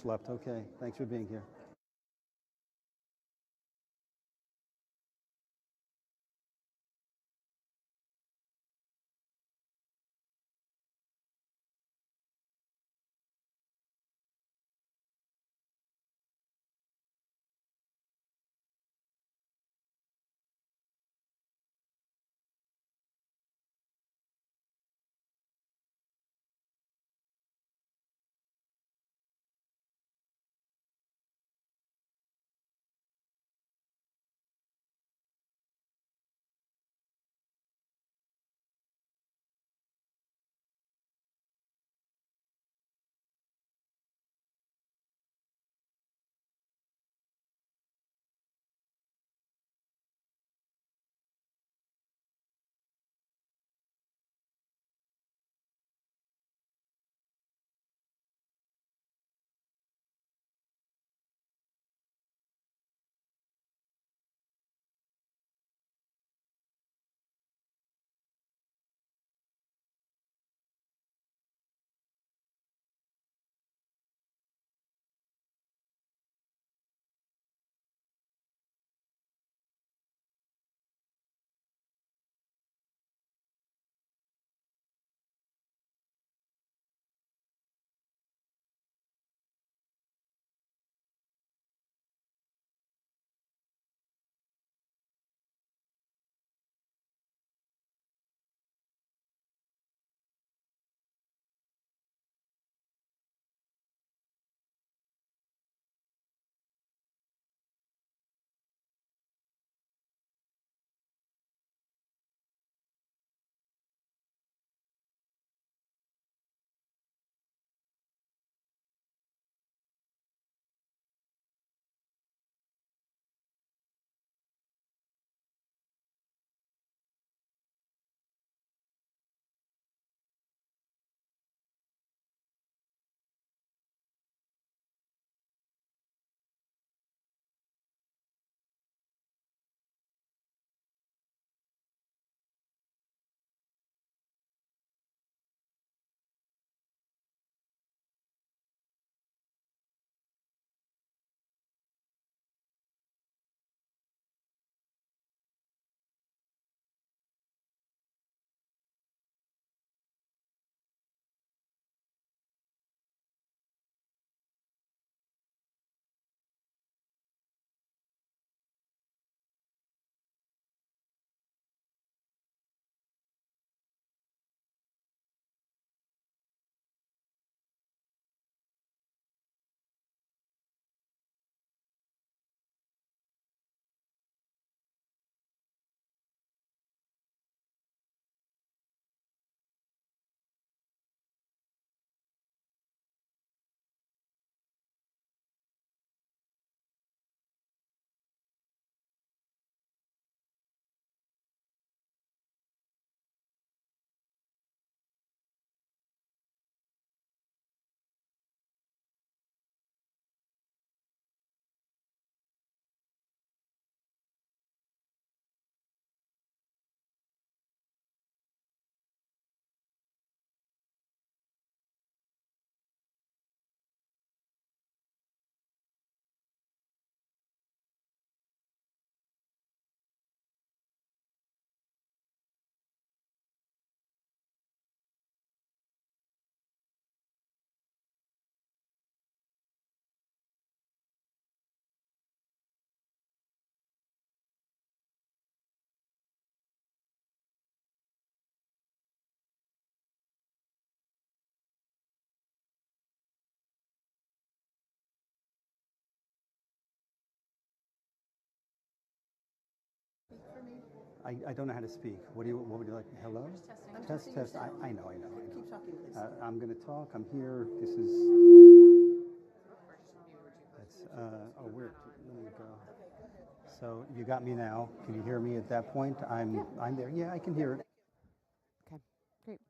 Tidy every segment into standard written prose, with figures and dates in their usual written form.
slept. Okay. Thanks for being here. I don't know how to speak. What would you like? Hello? Test, test. I know, I know. Keep talking, please. I'm going to talk. I'm here. This is. That's. Oh, where? Let me go. So you got me now. Can you hear me at that point? I'm there. Yeah, I can hear it. Okay, great.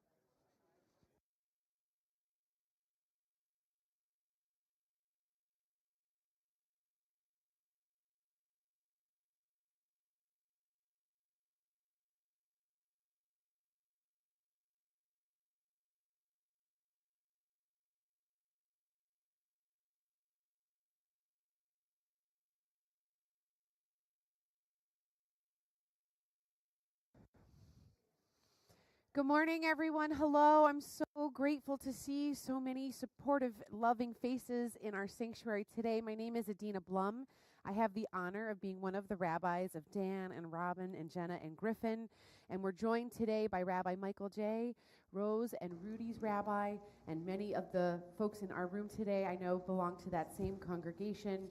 Good morning, everyone. Hello. I'm so grateful to see so many supportive, loving faces in our sanctuary today. My name is Adina Blum. I have the honor of being one of the rabbis of Dan and Robin and Jenna and Griffin. And we're joined today by Rabbi Michael J., Rose and Rudy's rabbi, and many of the folks in our room today I know belong to that same congregation.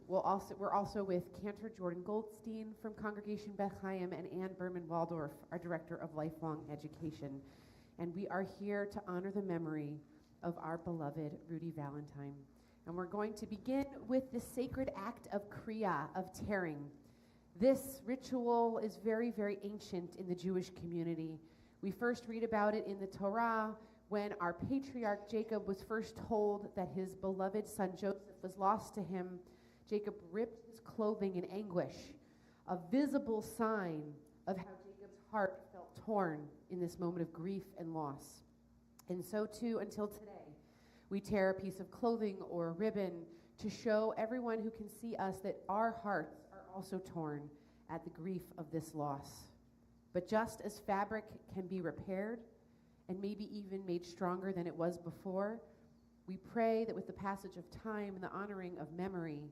We're also with Cantor Jordan Goldstein from Congregation Beth Chaim and Ann Berman Waldorf, our Director of Lifelong Education. And we are here to honor the memory of our beloved Rudy Valentine. And we're going to begin with the sacred act of kriya, of tearing. This ritual is very, very ancient in the Jewish community. We first read about it in the Torah when our patriarch Jacob was first told that his beloved son Joseph was lost to him. Jacob ripped his clothing in anguish, a visible sign of how Jacob's heart felt torn in this moment of grief and loss. And so too, until today, we tear a piece of clothing or a ribbon to show everyone who can see us that our hearts are also torn at the grief of this loss. But just as fabric can be repaired and maybe even made stronger than it was before, we pray that with the passage of time and the honoring of memory,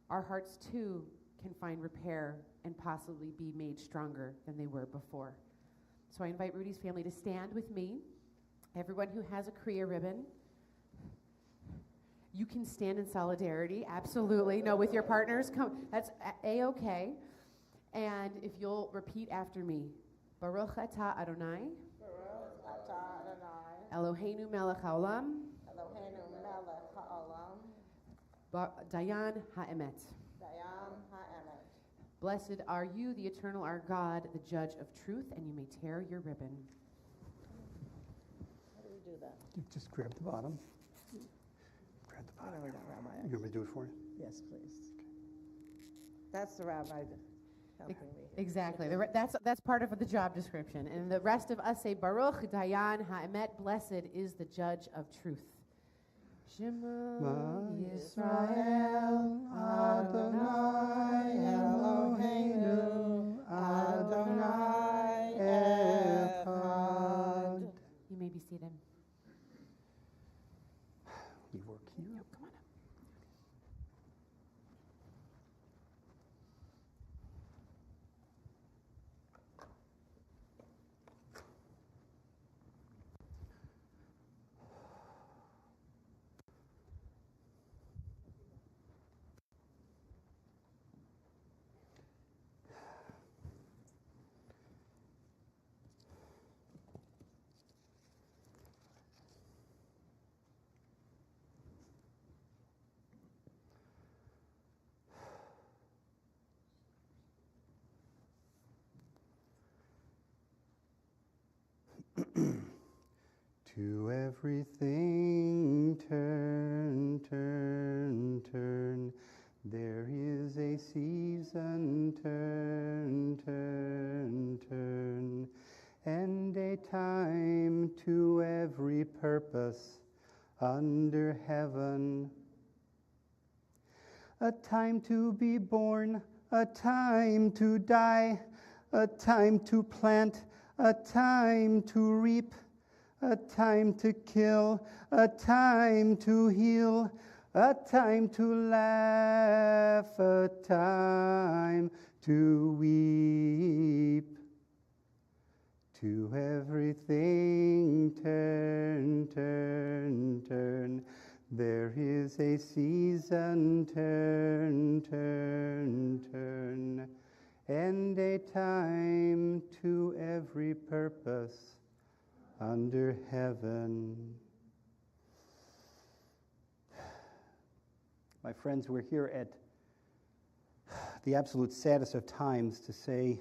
our hearts too can find repair and possibly be made stronger than they were before. So I invite Rudy's family to stand with me. Everyone who has a kriya ribbon, you can stand in solidarity, absolutely. No, with your partners, come. That's A-okay. And if you'll repeat after me, Baruch atah Adonai, Baruch atah Adonai, Eloheinu melech haolam, Eloheinu melech ha'olam, Dayan ha'emet. Dayan ha'emet. Blessed are you, the eternal, our God, the judge of truth, and you may tear your ribbon. How do we do that? You just grab the bottom. Grab the bottom. I know we're not rabbi. You want me to do it for you? Yes, please. That's the rabbi helping me. Exactly. That's part of the job description. And the rest of us say, Baruch Dayan ha'emet, blessed is the judge of truth. Shema Yisrael Adonai Eloheinu Adonai Echad. You may be seated. We work here. No, come on up. To everything turn, turn, turn. There is a season, turn, turn, turn. And a time to every purpose under heaven. A time to be born, a time to die, a time to plant, a time to reap, a time to kill, a time to heal, a time to laugh, a time to weep. To everything turn, turn, turn. There is a season, turn, turn, turn. And a time to every purpose under heaven. My friends, we're here at the absolute saddest of times to say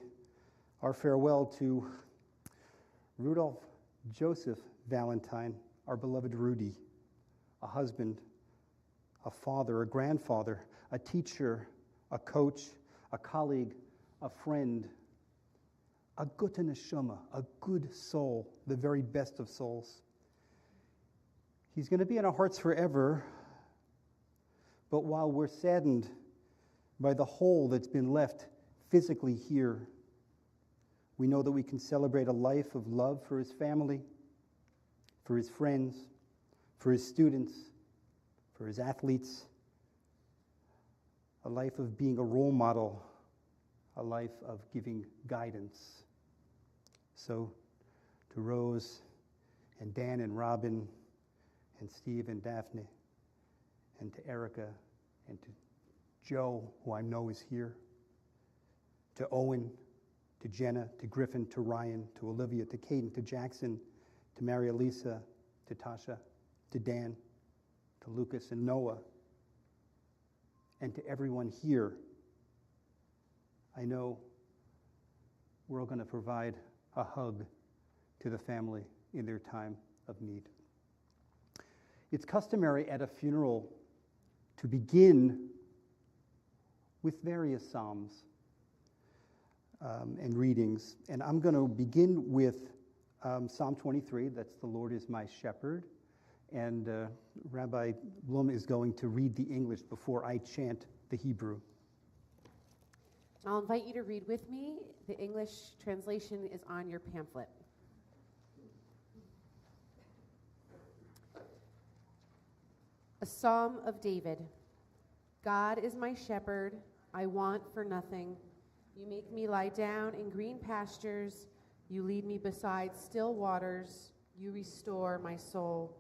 our farewell to Rudolph Joseph Valentine, our beloved Rudy, a husband, a father, a grandfather, a teacher, a coach, a colleague, a friend, a gute neshama, a good soul, the very best of souls. He's going to be in our hearts forever, but while we're saddened by the hole that's been left physically here, We know that we can celebrate a life of love for his family, for his friends, for his students, for his athletes, a life of being a role model, a life of giving guidance. So to Rose and Dan and Robin and Steve and Daphne and to Erica and to Joe, who I know is here, to Owen, to Jenna, to Griffin, to Ryan, to Olivia, to Caden, to Jackson, to Maria Lisa, to Tasha, to Dan, to Lucas and Noah, and to everyone here. I know we're all going to provide a hug to the family in their time of need. It's customary at a funeral to begin with various psalms and readings. And I'm going to begin with Psalm 23, that's "The Lord is my shepherd." And Rabbi Blum is going to read the English before I chant the Hebrew. I'll invite you to read with me. The English translation is on your pamphlet. A Psalm of David. God is my shepherd, I want for nothing. You make me lie down in green pastures. You lead me beside still waters. You restore my soul.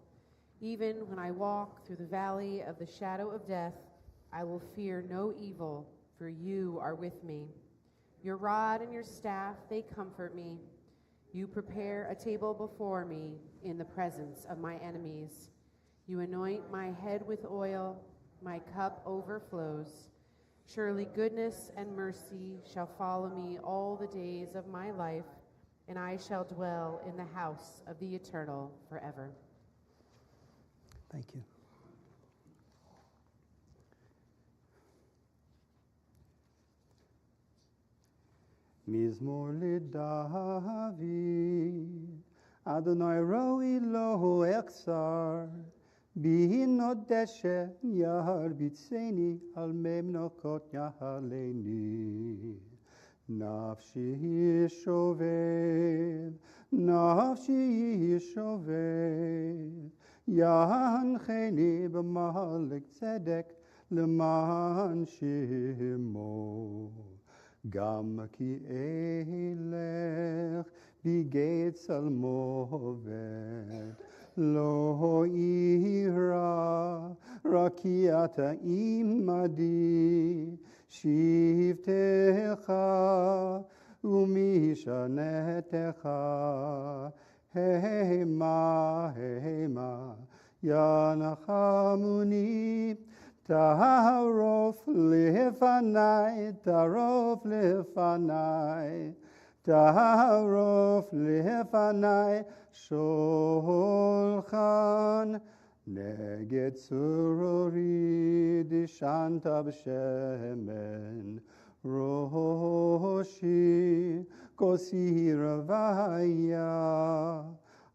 Even when I walk through the valley of the shadow of death, I will fear no evil, for you are with me. Your rod and your staff, they comfort me. You prepare a table before me in the presence of my enemies. You anoint my head with oil, my cup overflows. Surely goodness and mercy shall follow me all the days of my life, and I shall dwell in the house of the Eternal forever. Thank you. Mizmor leDavid, Adonai roi lo echsar, Bihinot deshe yarbitzeni, al memnokot yahaleni. Nafshi yishovev, nafshi yishovev, Yancheni b'malek tzedek leman shemo. Gam ki elech bigeit salmovet, lo ira rakiata imadi, shivtecha umishanetecha. Hema, hema, yanachamuni, tarof lefanai, tarof lefanai, tarof lefanai, sholchan, neged surori dishanta b'shemen, roshi, kosi ravaya,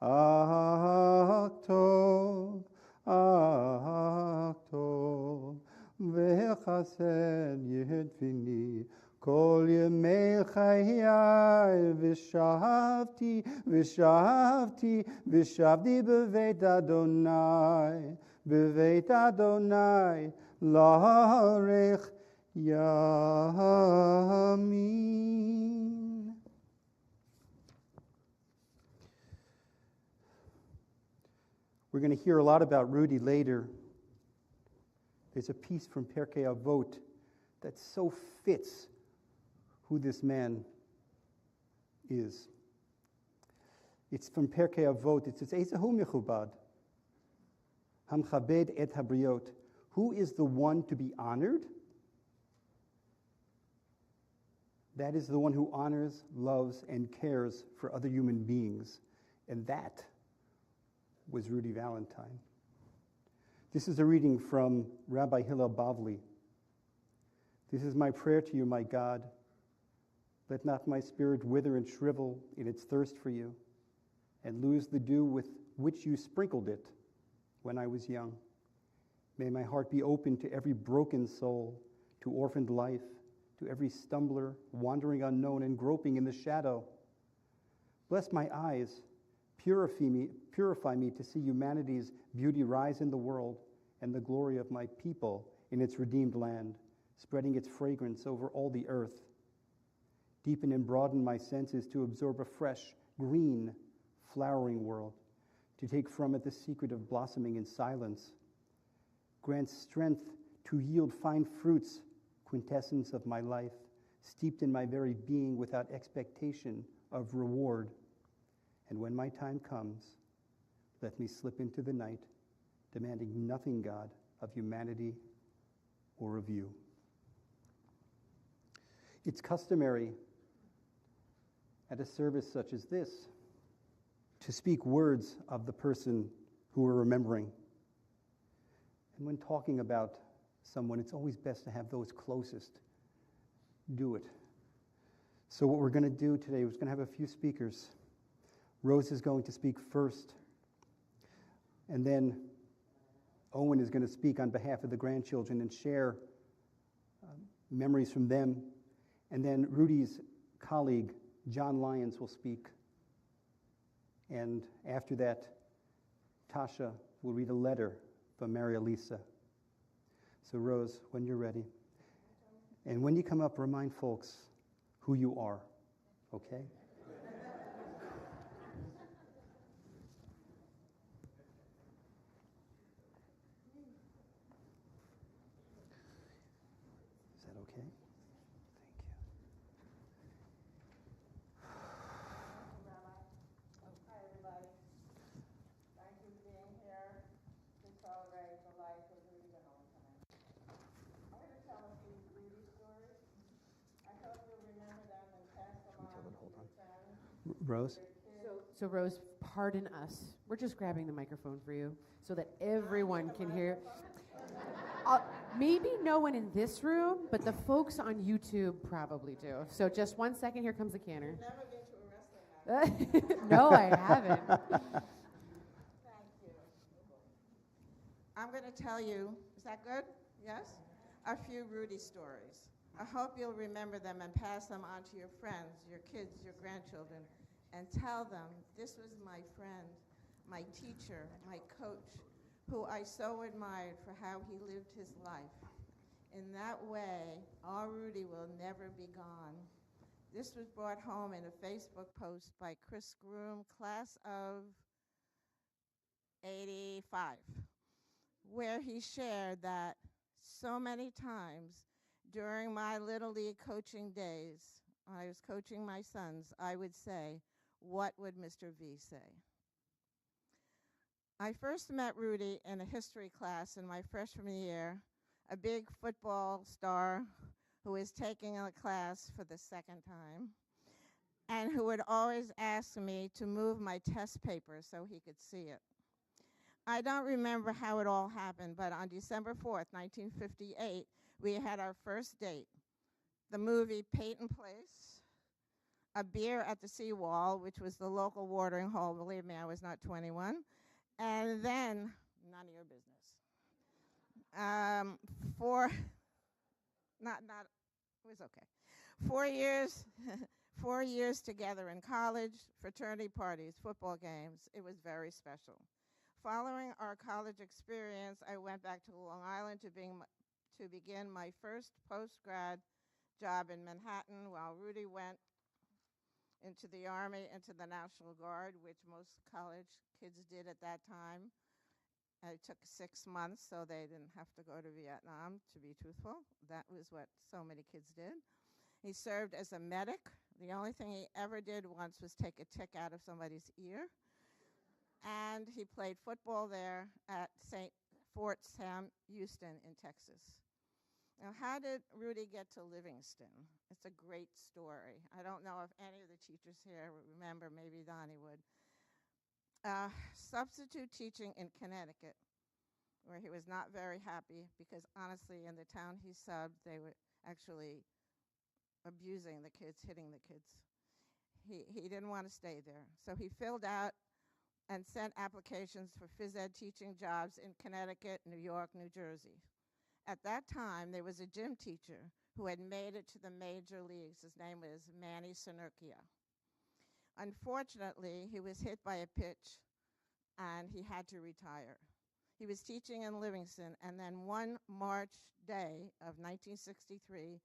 aktov, aktov, vechased yedvini, kol yemei chayai, v'shavti, v'shavti, v'shavti b'veit Adonai, la'arech yamin. We're going to hear a lot about Rudy later. There's a piece from Pirkei Avot that so fits who this man is. It's from Pirkei Avot. It says, Ezehu mechubad, hamchabed et habriot. Who is the one to be honored? That is the one who honors, loves, and cares for other human beings. And that was Rudy Valentine. This is a reading from Rabbi Hillel Bavli. This is my prayer to you, my God. Let not my spirit wither and shrivel in its thirst for you, and lose the dew with which you sprinkled it when I was young. May my heart be open to every broken soul, to orphaned life, to every stumbler, wandering unknown and groping in the shadow. Bless my eyes, purify me to see humanity's beauty rise in the world and the glory of my people in its redeemed land, spreading its fragrance over all the earth. Deepen and broaden my senses to absorb a fresh, green, flowering world, to take from it the secret of blossoming in silence. Grant strength to yield fine fruits, quintessence of my life, steeped in my very being without expectation of reward. And when my time comes, let me slip into the night, demanding nothing, God, of humanity or of you. It's customary at a service such as this to speak words of the person who we're remembering. And when talking about someone, it's always best to have those closest do it. So what we're going to do today, we're going to have a few speakers. Rose is going to speak first, and then Owen is going to speak on behalf of the grandchildren and share memories from them. And then Rudy's colleague, John Lyons, will speak. And after that, Tasha will read a letter from Maria Lisa. So Rose, when you're ready. And when you come up, remind folks who you are, okay? Is that okay? Thank you. Hi, everybody. Thank you for being here to celebrate the life of Rudy Valentine. I'm going to tell a few Rudy stories. I hope you'll remember them and pass them on to your friends, Rose? your kids. So Rose, pardon us. We're just grabbing the microphone for you so that everyone can hear. Maybe no one in this room, but the folks on YouTube probably do. So just 1 second, here comes a canner. You've never been to a wrestling match. No, I haven't. Thank you. I'm going to tell you, is that good? Yes? A few Rudy stories. I hope you'll remember them and pass them on to your friends, your kids, your grandchildren, and tell them this was my friend, my teacher, my coach, who I so admired for how he lived his life. In that way, our Rudy will never be gone. This was brought home in a Facebook post by Chris Groom, class of 85, where he shared that so many times during my Little League coaching days, when I was coaching my sons, I would say, "What would Mr. V say?" I first met Rudy in a history class in my freshman year, a big football star who was taking a class for the second time, and who would always ask me to move my test paper so he could see it. I don't remember how it all happened, but on December 4th, 1958, we had our first date. The movie Peyton Place, a beer at the seawall, which was the local watering hole. Believe me, I was not 21. And then, none of your business. It was okay. 4 years, 4 years together in college, fraternity parties, football games. It was very special. Following our college experience, I went back to Long Island to begin my first post-grad job in Manhattan, while Rudy went into the Army, into the National Guard, which most college kids did at that time. It took 6 months, so they didn't have to go to Vietnam, to be truthful. That was what so many kids did. He served as a medic. The only thing he ever did once was take a tick out of somebody's ear. And he played football there at Fort Sam Houston in Texas. Now, how did Rudy get to Livingston? It's a great story. I don't know if any of the teachers here remember, maybe Donnie would. Substitute teaching in Connecticut, where he was not very happy because honestly, in the town he subbed, they were actually abusing the kids, hitting the kids. He didn't want to stay there. So he filled out and sent applications for phys ed teaching jobs in Connecticut, New York, New Jersey. At that time, there was a gym teacher who had made it to the major leagues. His name was Manny Sinurkia. Unfortunately, he was hit by a pitch and he had to retire. He was teaching in Livingston, and then one March day of 1963,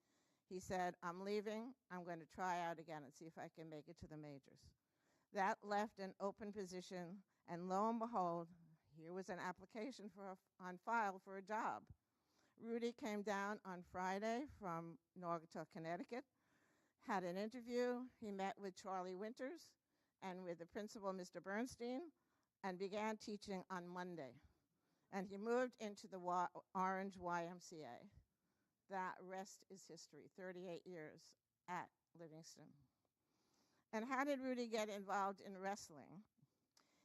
he said, I'm leaving. I'm going to try out again and see if I can make it to the majors. That left an open position, and lo and behold, here was an application on file for a job. Rudy came down on Friday from Naugatuck, Connecticut, had an interview. He met with Charlie Winters and with the principal, Mr. Bernstein, and began teaching on Monday. And he moved into the Orange YMCA. That rest is history, 38 years at Livingston. And how did Rudy get involved in wrestling?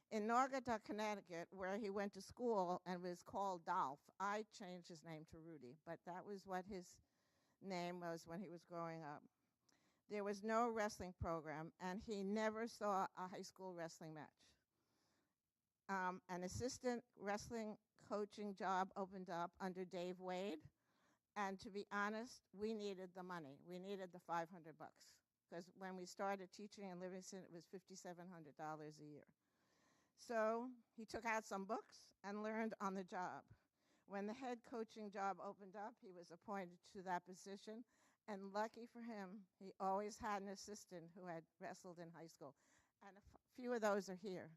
In Naugatuck, Connecticut, where he went to school and was called Dolph, I changed his name to Rudy, but that was what his name was when he was growing up. There was no wrestling program, and he never saw a high school wrestling match. An assistant wrestling coaching job opened up under Dave Wade, and to be honest, we needed the money. We needed the $500 because when we started teaching in Livingston, it was $5,700 a year. So he took out some books and learned on the job. When the head coaching job opened up, he was appointed to that position, and lucky for him, he always had an assistant who had wrestled in high school, and a few of those are here.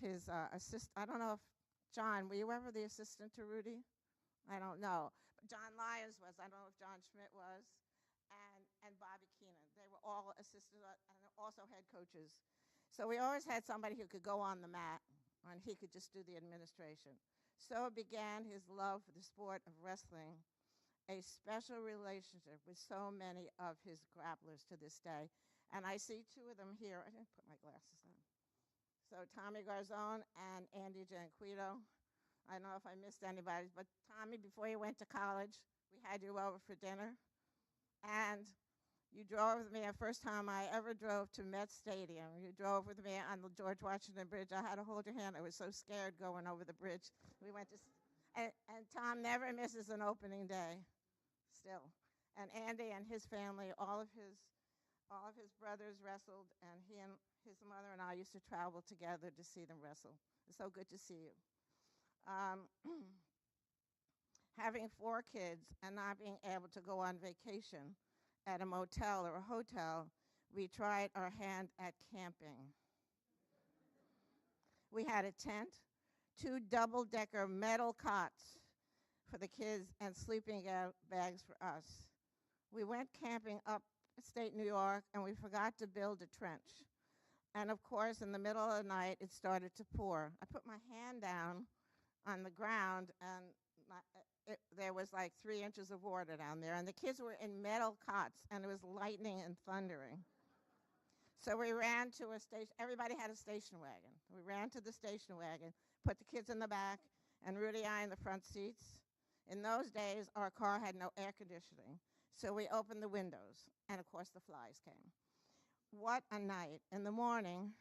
His assistant. I don't know if John, were you ever the assistant to Rudy? I don't know. But John Lyons was. I don't know if John Schmidt was, and Bobby Keenan. They were all assistants and also head coaches. So we always had somebody who could go on the mat, and he could just do the administration. So began his love for the sport of wrestling, a special relationship with so many of his grapplers to this day. And I see two of them here. I didn't put my glasses on. So Tommy Garzone and Andy Janquito. I don't know if I missed anybody, but Tommy, before you went to college, we had you over for dinner. And you drove with me the first time I ever drove to Met Stadium. You drove with me on the George Washington Bridge. I had to hold your hand. I was so scared going over the bridge. We went to, and Tom never misses an opening day, still. And Andy and his family, all of his brothers wrestled, and he and his mother and I used to travel together to see them wrestle. It's so good to see you. Having 4 kids and not being able to go on vacation at a motel or a hotel, we tried our hand at camping. We had a tent, 2 double-decker metal cots for the kids, and sleeping bags for us. We went camping upstate New York, and we forgot to build a trench. And of course, in the middle of the night, it started to pour. I put my hand down on the ground, and there was like 3 inches of water down there, and the kids were in metal cots, and it was lightning and thundering. So we ran to a station. Everybody had a station wagon. We ran to the station wagon, put the kids in the back, and Rudy and I in the front seats. In those days, our car had no air conditioning, so we opened the windows, and of course the flies came. What a night. In the morning,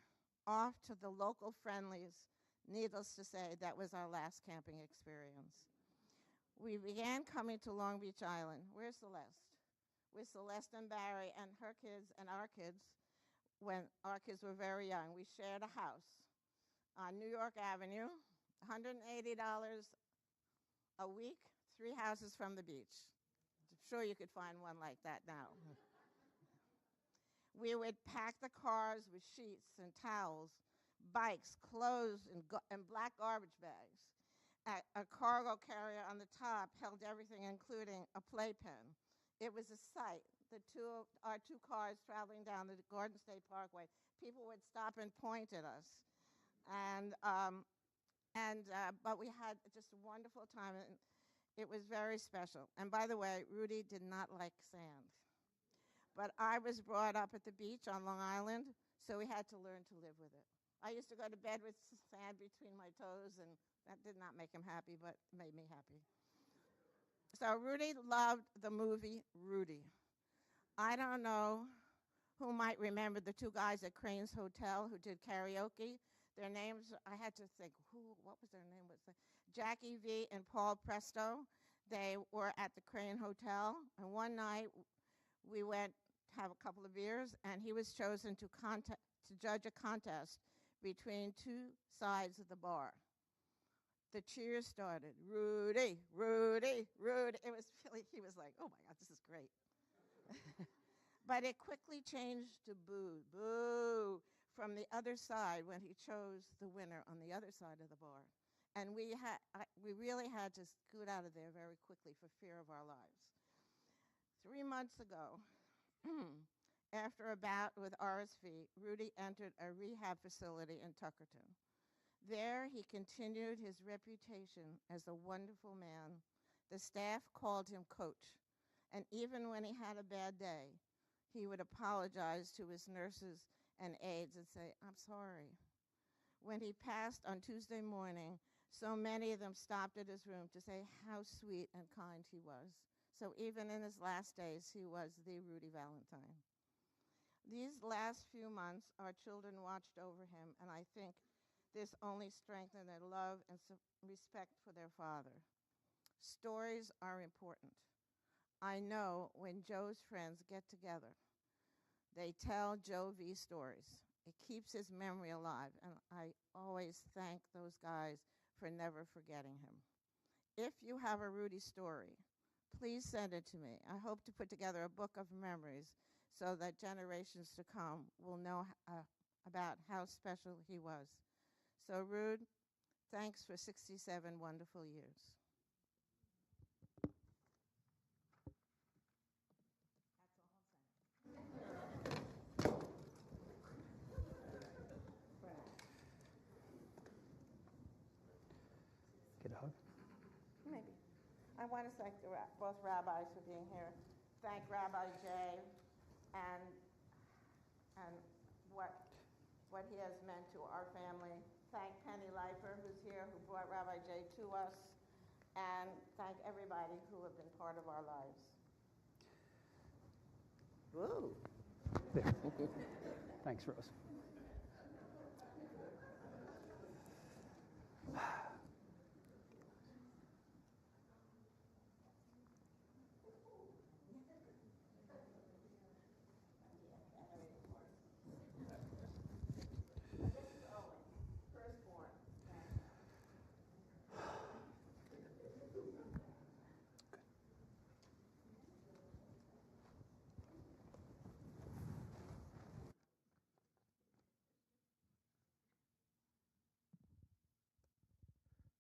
off to the local friendlies. Needless to say, that was our last camping experience. We began coming to Long Beach Island. Where's Celeste? With Celeste and Barry and her kids and our kids when our kids were very young. We shared a house on New York Avenue, $180 a week, 3 houses from the beach. I'm sure you could find one like that now. We would pack the cars with sheets and towels, bikes, clothes, and black garbage bags. A cargo carrier on the top held everything, including a playpen. It was a sight. Our two cars traveling down the Garden State Parkway. People would stop and point at us. But we had just a wonderful time, and it was very special. And by the way, Rudy did not like sand. But I was brought up at the beach on Long Island, so we had to learn to live with it. I used to go to bed with sand between my toes, and that did not make him happy, but made me happy. So Rudy loved the movie Rudy. I don't know who might remember the 2 guys at Crane's Hotel who did karaoke. Their names, I had to think, what was their name? Jackie V and Paul Presto. They were at the Crane Hotel, and one night we went have a couple of beers, and he was chosen to judge a contest between two sides of the bar. The cheers started. Rudy, Rudy, Rudy. It was really, he was like, oh my God, this is great. But it quickly changed to boo, boo, from the other side when he chose the winner on the other side of the bar. And we really had to scoot out of there very quickly for fear of our lives. 3 months ago, after a bout with RSV, Rudy entered a rehab facility in Tuckerton. There, he continued his reputation as a wonderful man. The staff called him Coach, and even when he had a bad day, he would apologize to his nurses and aides and say, I'm sorry. When he passed on Tuesday morning, so many of them stopped at his room to say how sweet and kind he was. So even in his last days, he was the Rudy Valentine. These last few months, our children watched over him, and I think this only strengthened their love and respect for their father. Stories are important. I know when Joe's friends get together, they tell Joe V stories. It keeps his memory alive, and I always thank those guys for never forgetting him. If you have a Rudy story, please send it to me. I hope to put together a book of memories so that generations to come will know about how special he was. So, Rude, thanks for 67 wonderful years. Get a hug? Maybe. I want to thank both rabbis for being here. Thank Rabbi Jay and what he has meant to our family. Thank Penny Leifer, who's here, who brought Rabbi Jay to us. And thank everybody who have been part of our lives. Woo! There. Thanks, Rose.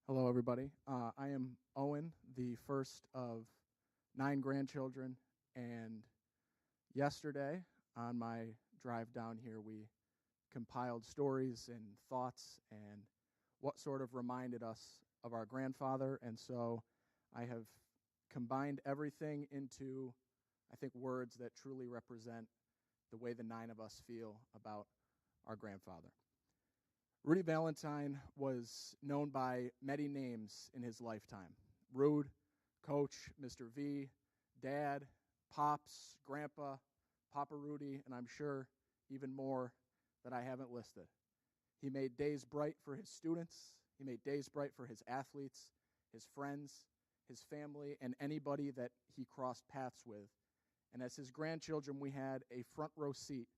Hello, everybody. I am Owen, the first of 9 grandchildren, and yesterday on my drive down here, we compiled stories and thoughts and what sort of reminded us of our grandfather, and so I have combined everything into, I think, words that truly represent the way the 9 of us feel about our grandfather. Rudy Valentine was known by many names in his lifetime. Rude, Coach, Mr. V, Dad, Pops, Grandpa, Papa Rudy, and I'm sure even more that I haven't listed. He made days bright for his students. He made days bright for his athletes, his friends, his family, and anybody that he crossed paths with. And as his grandchildren, we had a front row seat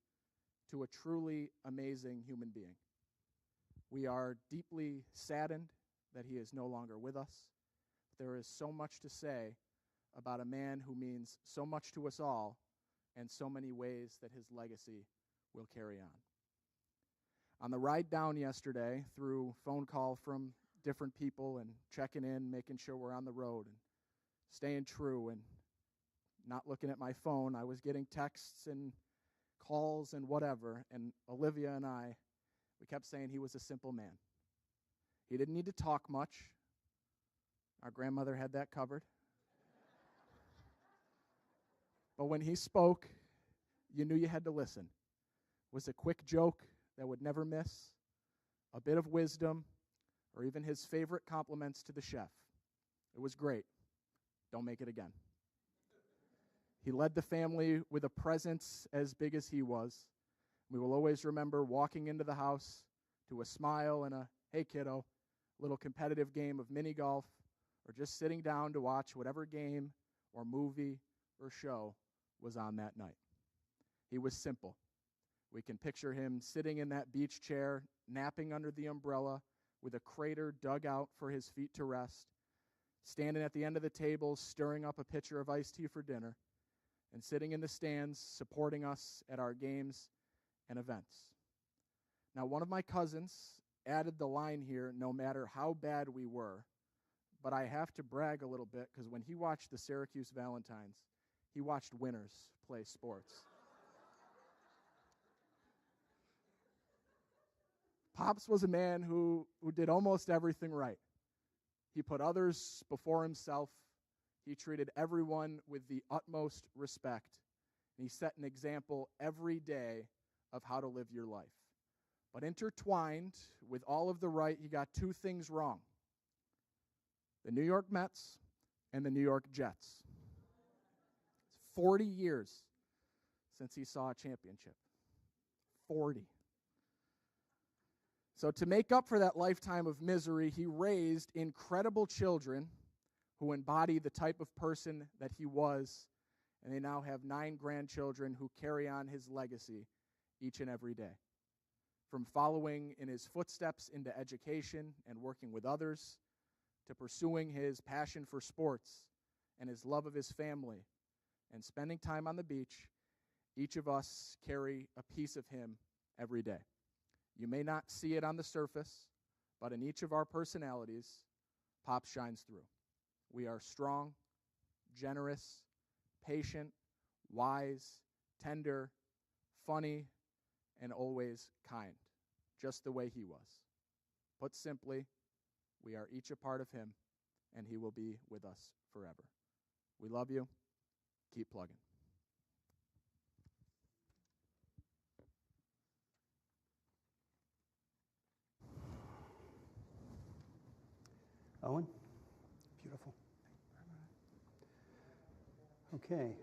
to a truly amazing human being. We are deeply saddened that he is no longer with us. There is so much to say about a man who means so much to us all and so many ways that his legacy will carry on. On the ride down yesterday, through phone call from different people and checking in, making sure we're on the road and staying true and not looking at my phone, I was getting texts and calls and whatever, and Olivia and I, we kept saying he was a simple man. He didn't need to talk much. Our grandmother had that covered. But when he spoke, you knew you had to listen. It was a quick joke that would never miss, a bit of wisdom, or even his favorite compliments to the chef. It was great. Don't make it again. He led the family with a presence as big as he was. We will always remember walking into the house to a smile and a, hey, kiddo, little competitive game of mini golf, or just sitting down to watch whatever game or movie or show was on that night. He was simple. We can picture him sitting in that beach chair, napping under the umbrella, with a crater dug out for his feet to rest, standing at the end of the table, stirring up a pitcher of iced tea for dinner, and sitting in the stands, supporting us at our games and events. Now, one of my cousins added the line here, no matter how bad we were, but I have to brag a little bit because when he watched the Syracuse Valentines, he watched winners play sports. Pops was a man who did almost everything right. He put others before himself. He treated everyone with the utmost respect. And he set an example every day of how to live your life. But intertwined with all of the right, he got two things wrong: the New York Mets and the New York Jets. It's 40 years since he saw a championship. 40. So to make up for that lifetime of misery, he raised incredible children who embody the type of person that he was, and they now have 9 grandchildren who carry on his legacy each and every day. From following in his footsteps into education and working with others, to pursuing his passion for sports and his love of his family, and spending time on the beach, each of us carry a piece of him every day. You may not see it on the surface, but in each of our personalities, Pop shines through. We are strong, generous, patient, wise, tender, funny, and always kind, just the way he was. Put simply, we are each a part of him, and he will be with us forever. We love you. Keep plugging. Owen? Beautiful. Okay.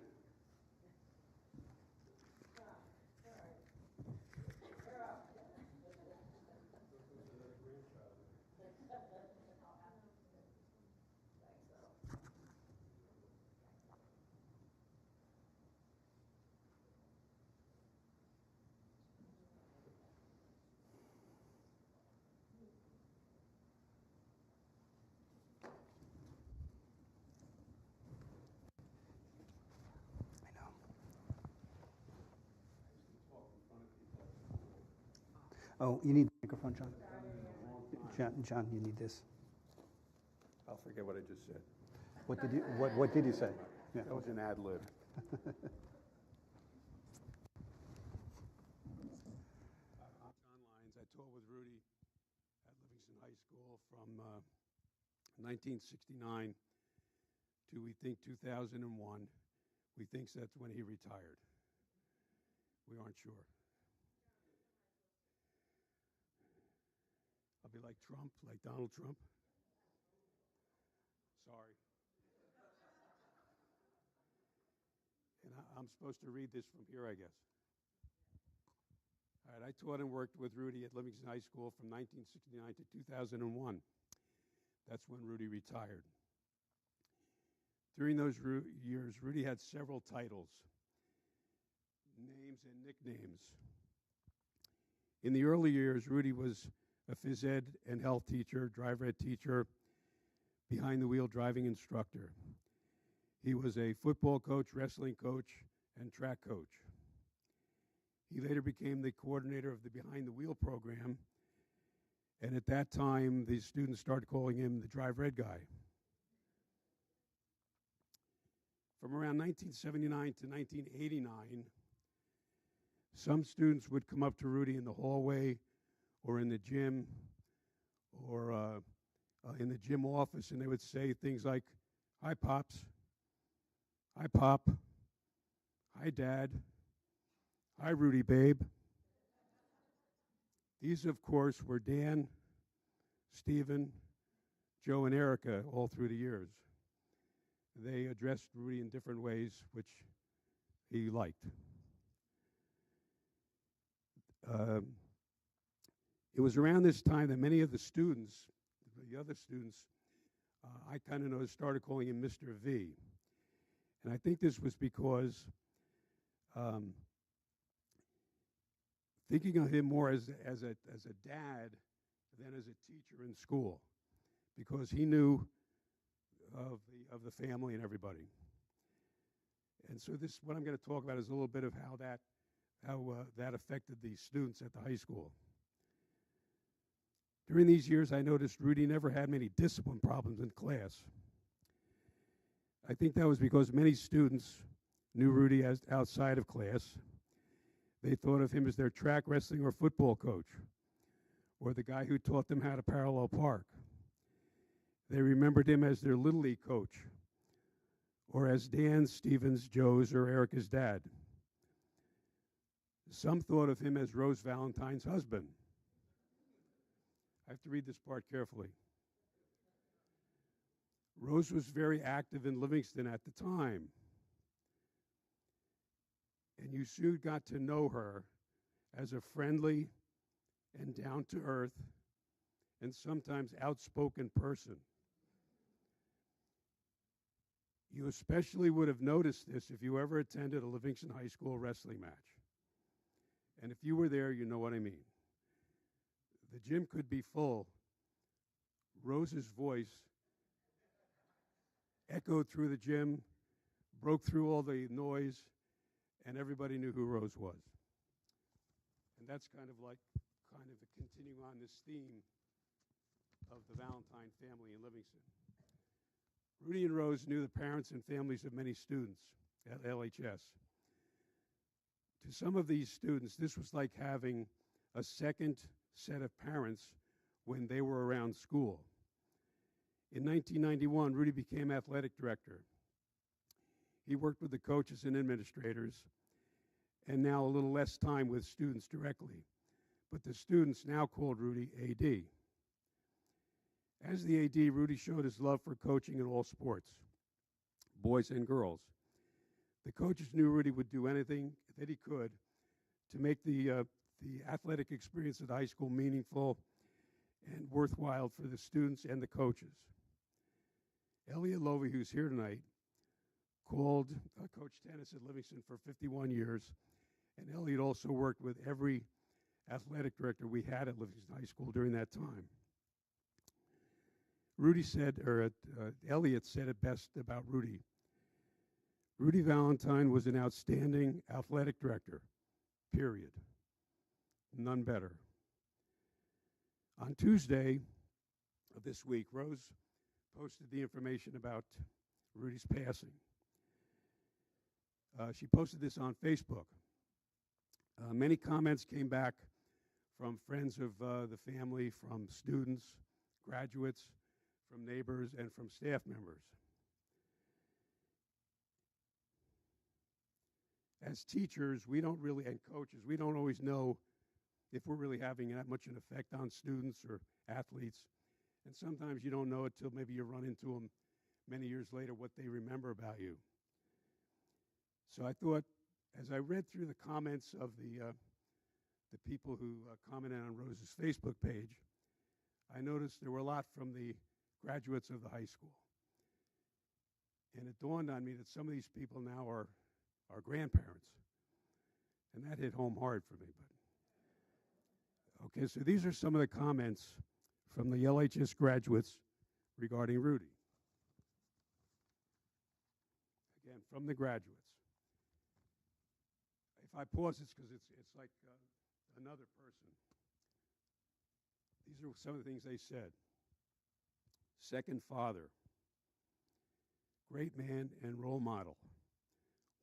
Oh, you need the microphone, John. John, you need this. I'll forget what I just said. What did you say? Yeah. That was an ad lib. I'm John Lyons. I taught with Rudy at Livingston High School from 1969 to, we think, 2001. We think that's when he retired. We aren't sure. I'll be like Trump, like Donald Trump. Sorry. And I'm supposed to read this from here, I guess. All right, I taught and worked with Rudy at Livingston High School from 1969 to 2001. That's when Rudy retired. During those years, Rudy had several titles, names and nicknames. In the early years, Rudy was a phys ed and health teacher, driver ed teacher, behind the wheel driving instructor. He was a football coach, wrestling coach, and track coach. He later became the coordinator of the Behind the Wheel program, and at that time, the students started calling him the driver ed guy. From around 1979 to 1989, some students would come up to Rudy in the hallway or in the gym or in the gym office, and they would say things like, "Hi, Pops. Hi, Pop. Hi, Dad. Hi, Rudy, babe." These, of course, were Dan, Stephen, Joe, and Erica all through the years. They addressed Rudy in different ways, which he liked. It was around this time that many of the students, the other students, I kind of noticed, started calling him Mr. V. And I think this was because thinking of him more as a dad than as a teacher in school, because he knew of the family and everybody. And so this, what I'm going to talk about is a little bit of how that affected the students at the high school. During these years, I noticed Rudy never had many discipline problems in class. I think that was because many students knew Rudy as outside of class. They thought of him as their track, wrestling, or football coach, or the guy who taught them how to parallel park. They remembered him as their Little League coach, or as Dan's, Stephen's, Joe's, or Erica's dad. Some thought of him as Rose Valentine's husband. I have to read this part carefully. Rose was very active in Livingston at the time, and you soon got to know her as a friendly and down-to-earth and sometimes outspoken person. You especially would have noticed this if you ever attended a Livingston High School wrestling match. And if you were there, you know what I mean. The gym could be full. Rose's voice echoed through the gym, broke through all the noise, and everybody knew who Rose was. And that's kind of continuing on this theme of the Valentine family in Livingston. Rudy and Rose knew the parents and families of many students at LHS. To some of these students, this was like having a second set of parents when they were around school. In 1991, Rudy became athletic director. He worked with the coaches and administrators, and now a little less time with students directly. But the students now called Rudy AD. As the AD, Rudy showed his love for coaching in all sports, boys and girls. The coaches knew Rudy would do anything that he could to make the athletic experience at high school meaningful and worthwhile for the students and the coaches. Elliot Lovey, who's here tonight, coached tennis at Livingston for 51 years, and Elliot also worked with every athletic director we had at Livingston High School during that time. Elliot said it best about Rudy. Rudy Valentine was an outstanding athletic director, period. None better. On Tuesday of this week, Rose posted the information about Rudy's passing. She posted this on Facebook. Many comments came back from friends of the family, from students, graduates, from neighbors, and from staff members. As teachers, and coaches, we don't always know if we're really having that much an effect on students or athletes. And sometimes you don't know it till maybe you run into them many years later, what they remember about you. So I thought, as I read through the comments of the people who commented on Rose's Facebook page, I noticed there were a lot from the graduates of the high school. And it dawned on me that some of these people now are grandparents. And that hit home hard for me. Okay, so these are some of the comments from the LHS graduates regarding Rudy. Again, from the graduates. If I pause, it's because it's like another person. These are some of the things they said. Second father, great man and role model,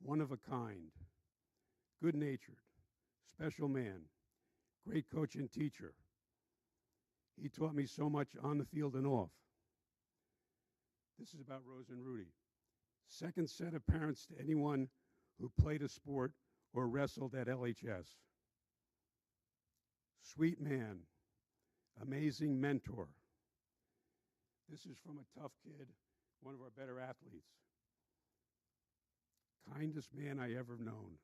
one of a kind, good-natured, special man, great coach and teacher. He taught me so much on the field and off. This is about Rose and Rudy. Second set of parents to anyone who played a sport or wrestled at LHS. Sweet man, amazing mentor. This is from a tough kid, one of our better athletes. Kindest man I ever known.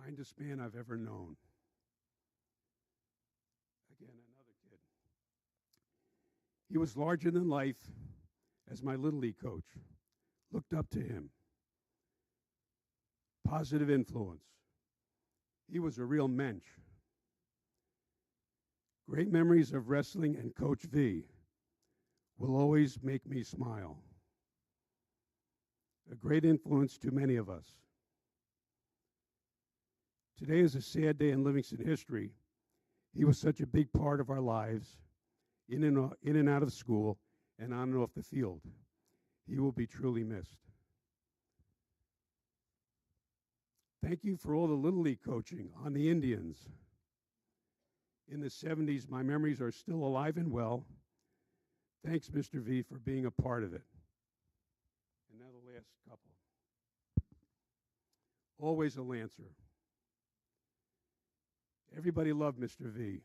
Kindest man I've ever known. Again, another kid. He was larger than life as my Little League coach. Looked up to him. Positive influence. He was a real mensch. Great memories of wrestling and Coach V will always make me smile. A great influence to many of us. Today is a sad day in Livingston history. He was such a big part of our lives, in and out of school, and on and off the field. He will be truly missed. Thank you for all the Little League coaching on the Indians. In the 70s, my memories are still alive and well. Thanks, Mr. V, for being a part of it. And now the last couple. Always a Lancer. Everybody loved Mr. V,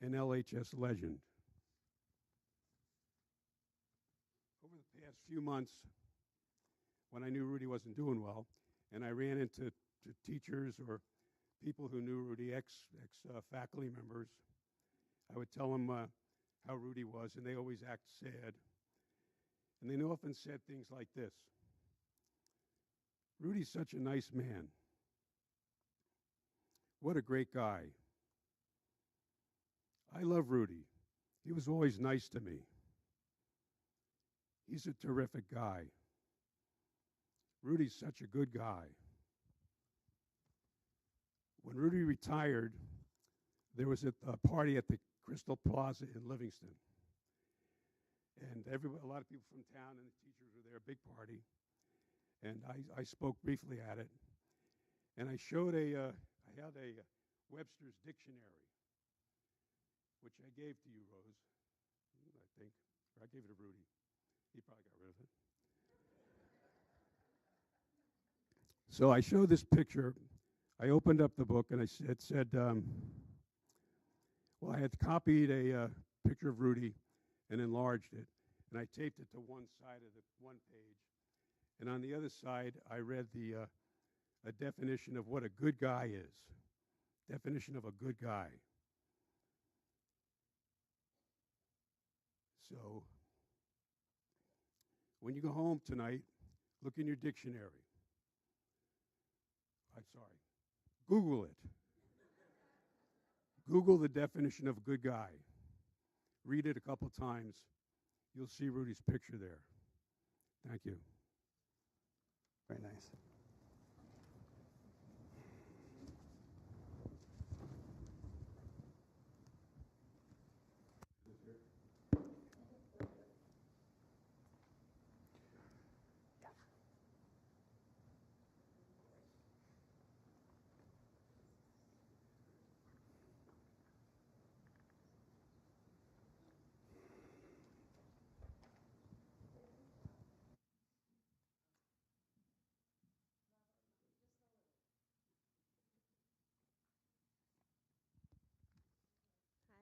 an LHS legend. Over the past few months, when I knew Rudy wasn't doing well, and I ran into teachers or people who knew Rudy, ex-faculty members, I would tell them how Rudy was, and they always act sad. And they often said things like this: Rudy's such a nice man. What a great guy. I love Rudy. He was always nice to me. He's a terrific guy. Rudy's such a good guy. When Rudy retired, there was a party at the Crystal Plaza in Livingston. And a lot of people from town and the teachers were there, a big party. And I spoke briefly at it. And I showed I had a Webster's dictionary, which I gave to you, Rose, I think. Or I gave it to Rudy. He probably got rid of it. So I showed this picture. I opened up the book, and it said, well, I had copied a picture of Rudy and enlarged it, and I taped it to one side of the one page. And on the other side, I read a definition of what a good guy is. Definition of a good guy. So, when you go home tonight, look in your dictionary. I'm sorry. Google it. Google the definition of a good guy. Read it a couple times. You'll see Rudy's picture there. Thank you. Very nice.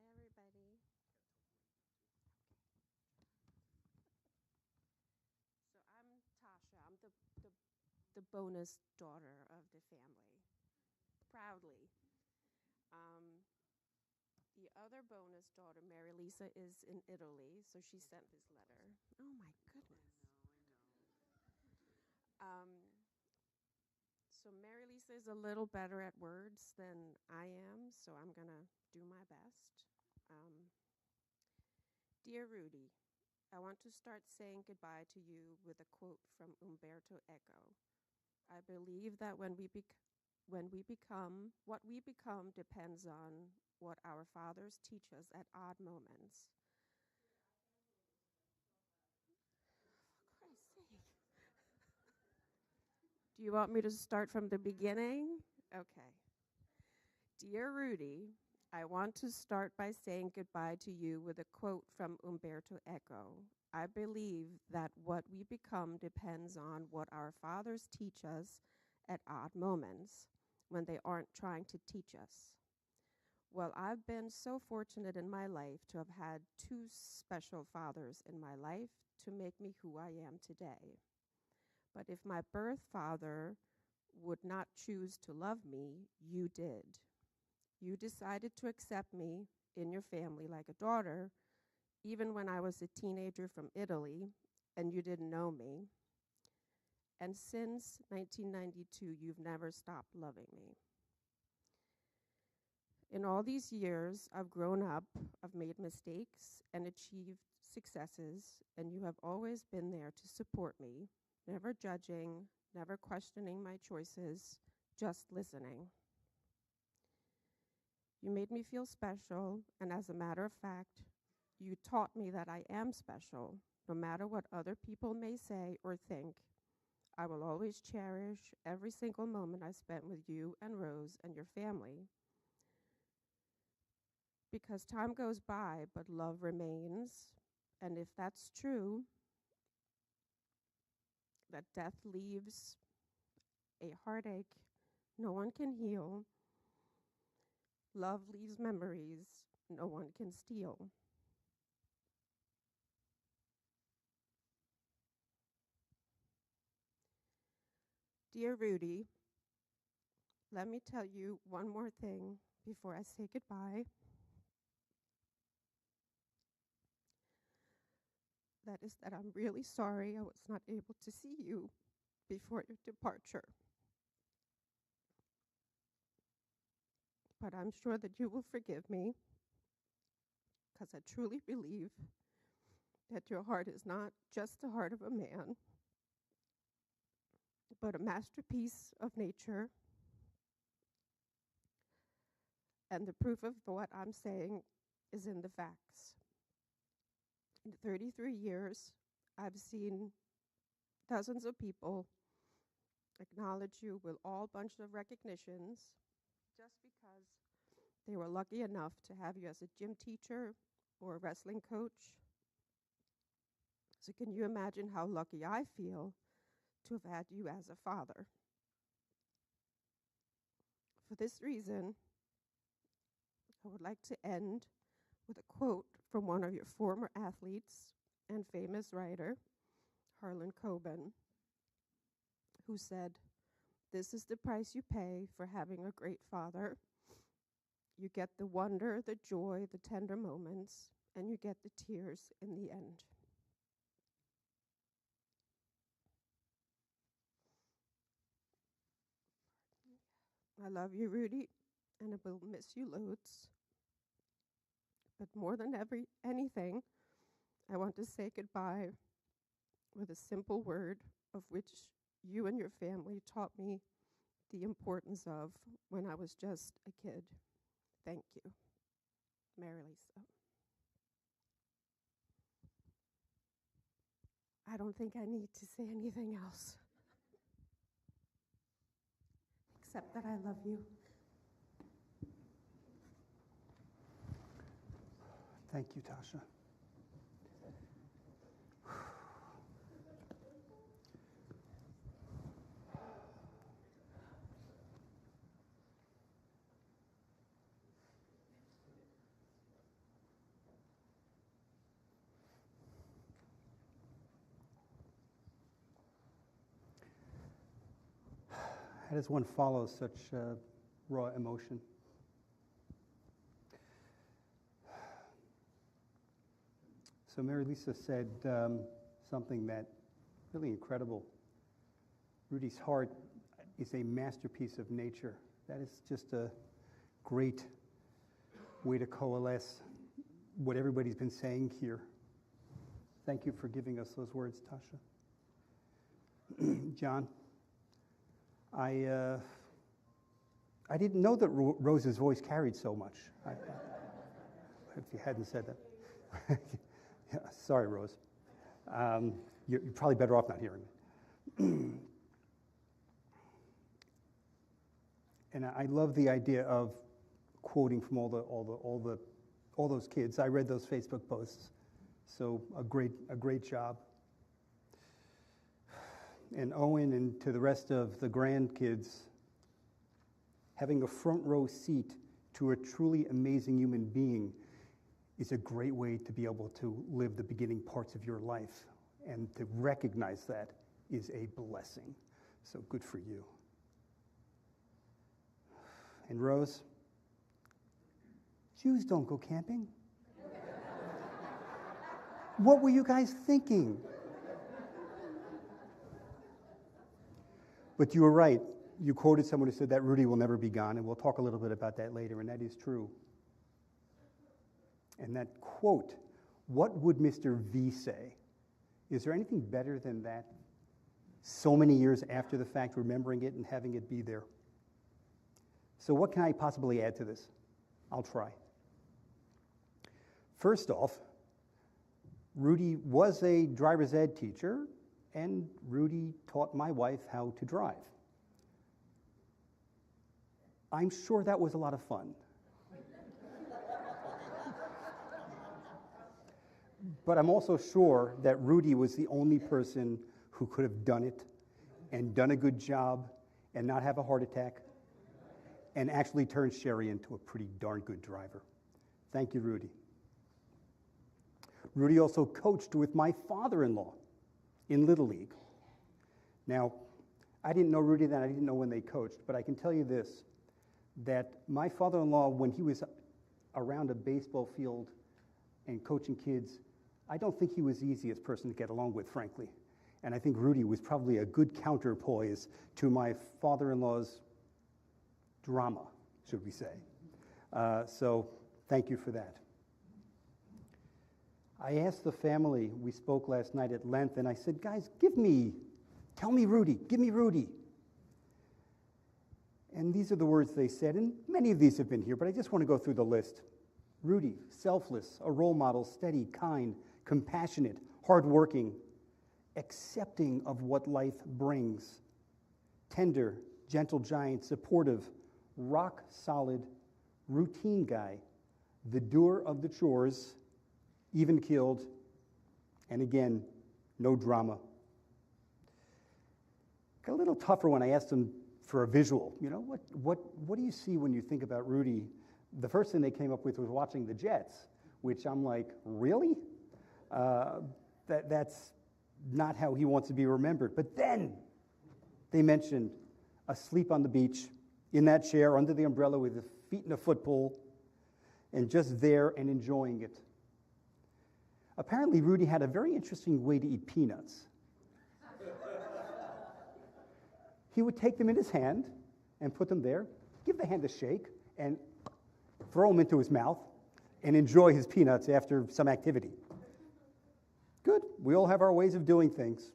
Hi, everybody. So I'm Tasha. I'm the bonus daughter of the family, proudly. The other bonus daughter, Mary Lisa, is in Italy, so she sent this letter. Oh my goodness. So Mary Lisa is a little better at words than I am, so I'm gonna do my best. Dear Rudy, I want to start saying goodbye to you with a quote from Umberto Eco. I believe that what we become depends on what our fathers teach us at odd moments. For Christ's sake. Do you want me to start from the beginning? Okay. Dear Rudy, I want to start by saying goodbye to you with a quote from Umberto Eco. I believe that what we become depends on what our fathers teach us at odd moments when they aren't trying to teach us. Well, I've been so fortunate in my life to have had two special fathers in my life to make me who I am today. But if my birth father would not choose to love me, you did. You decided to accept me in your family like a daughter, even when I was a teenager from Italy and you didn't know me. And since 1992, you've never stopped loving me. In all these years, I've grown up, I've made mistakes and achieved successes, and you have always been there to support me, never judging, never questioning my choices, just listening. You made me feel special, and as a matter of fact, you taught me that I am special. No matter what other people may say or think, I will always cherish every single moment I spent with you and Rose and your family. Because time goes by, but love remains. And if that's true, that death leaves a heartache no one can heal, love leaves memories no one can steal. Dear Rudy, let me tell you one more thing before I say goodbye. That is that I'm really sorry I was not able to see you before your departure. But I'm sure that you will forgive me, because I truly believe that your heart is not just the heart of a man, but a masterpiece of nature. And the proof of what I'm saying is in the facts. In 33 years, I've seen dozens of people acknowledge you with all bunch of recognitions just because they were lucky enough to have you as a gym teacher or a wrestling coach. So can you imagine how lucky I feel to have had you as a father? For this reason, I would like to end with a quote from one of your former athletes and famous writer, Harlan Coben, who said, "This is the price you pay for having a great father. You get the wonder, the joy, the tender moments, and you get the tears in the end." I love you, Rudy, and I will miss you loads. But more than anything, I want to say goodbye with a simple word of which you and your family taught me the importance of when I was just a kid. Thank you. Mary Lisa. I don't think I need to say anything else, except that I love you. Thank you, Tasha. How does one follow such raw emotion? So Mary Lisa said something that really incredible. Rudy's heart is a masterpiece of nature. That is just a great way to coalesce what everybody's been saying here. Thank you for giving us those words, Tasha. John, I didn't know that Rose's voice carried so much. If you hadn't said that. Yeah, sorry, Rose. You're probably better off not hearing me. And I love the idea of quoting from all those kids. I read those Facebook posts, so a great job. And Owen, and to the rest of the grandkids, having a front row seat to a truly amazing human being is a great way to be able to live the beginning parts of your life. And to recognize that is a blessing. So good for you. And Rose, Jews don't go camping. What were you guys thinking? But you were right. You quoted someone who said that Rudy will never be gone, and we'll talk a little bit about that later, and that is true. And that quote, what would Mr. V say? Is there anything better than that? So many years after the fact, remembering it and having it be there. So what can I possibly add to this? I'll try. First off, Rudy was a driver's ed teacher, and Rudy taught my wife how to drive. I'm sure that was a lot of fun. But I'm also sure that Rudy was the only person who could have done it and done a good job and not have a heart attack and actually turned Sherry into a pretty darn good driver. Thank you, Rudy. Rudy also coached with my father-in-law in Little League. Now, I didn't know Rudy then, I didn't know when they coached, but I can tell you this, that my father-in-law, when he was around a baseball field and coaching kids, I don't think he was the easiest person to get along with, frankly. And I think Rudy was probably a good counterpoise to my father-in-law's drama, should we say. So thank you for that. I asked the family, we spoke last night at length, and I said, guys, tell me Rudy, give me Rudy. And these are the words they said, and many of these have been here, but I just want to go through the list. Rudy, selfless, a role model, steady, kind, compassionate, hardworking, accepting of what life brings, tender, gentle giant, supportive, rock solid, routine guy, the doer of the chores, even killed, and again, no drama. Got a little tougher when I asked him for a visual. You know, what do you see when you think about Rudy? The first thing they came up with was watching the Jets, which I'm like, really? That's not how he wants to be remembered. But then they mentioned asleep on the beach, in that chair, under the umbrella with his feet in a footpool, and just there and enjoying it. Apparently, Rudy had a very interesting way to eat peanuts. He would take them in his hand and put them there, give the hand a shake, and throw them into his mouth, and enjoy his peanuts after some activity. Good. We all have our ways of doing things.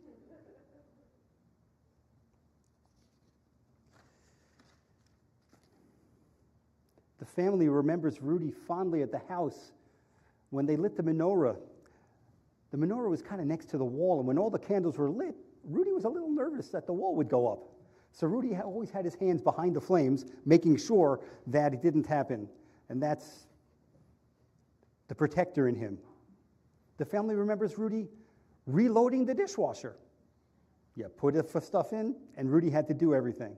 The family remembers Rudy fondly at the house when they lit the menorah. The menorah was kind of next to the wall, and when all the candles were lit, Rudy was a little nervous that the wall would go up. So Rudy always had his hands behind the flames, making sure that it didn't happen. And that's the protector in him. The family remembers Rudy reloading the dishwasher. You put the stuff in, and Rudy had to do everything.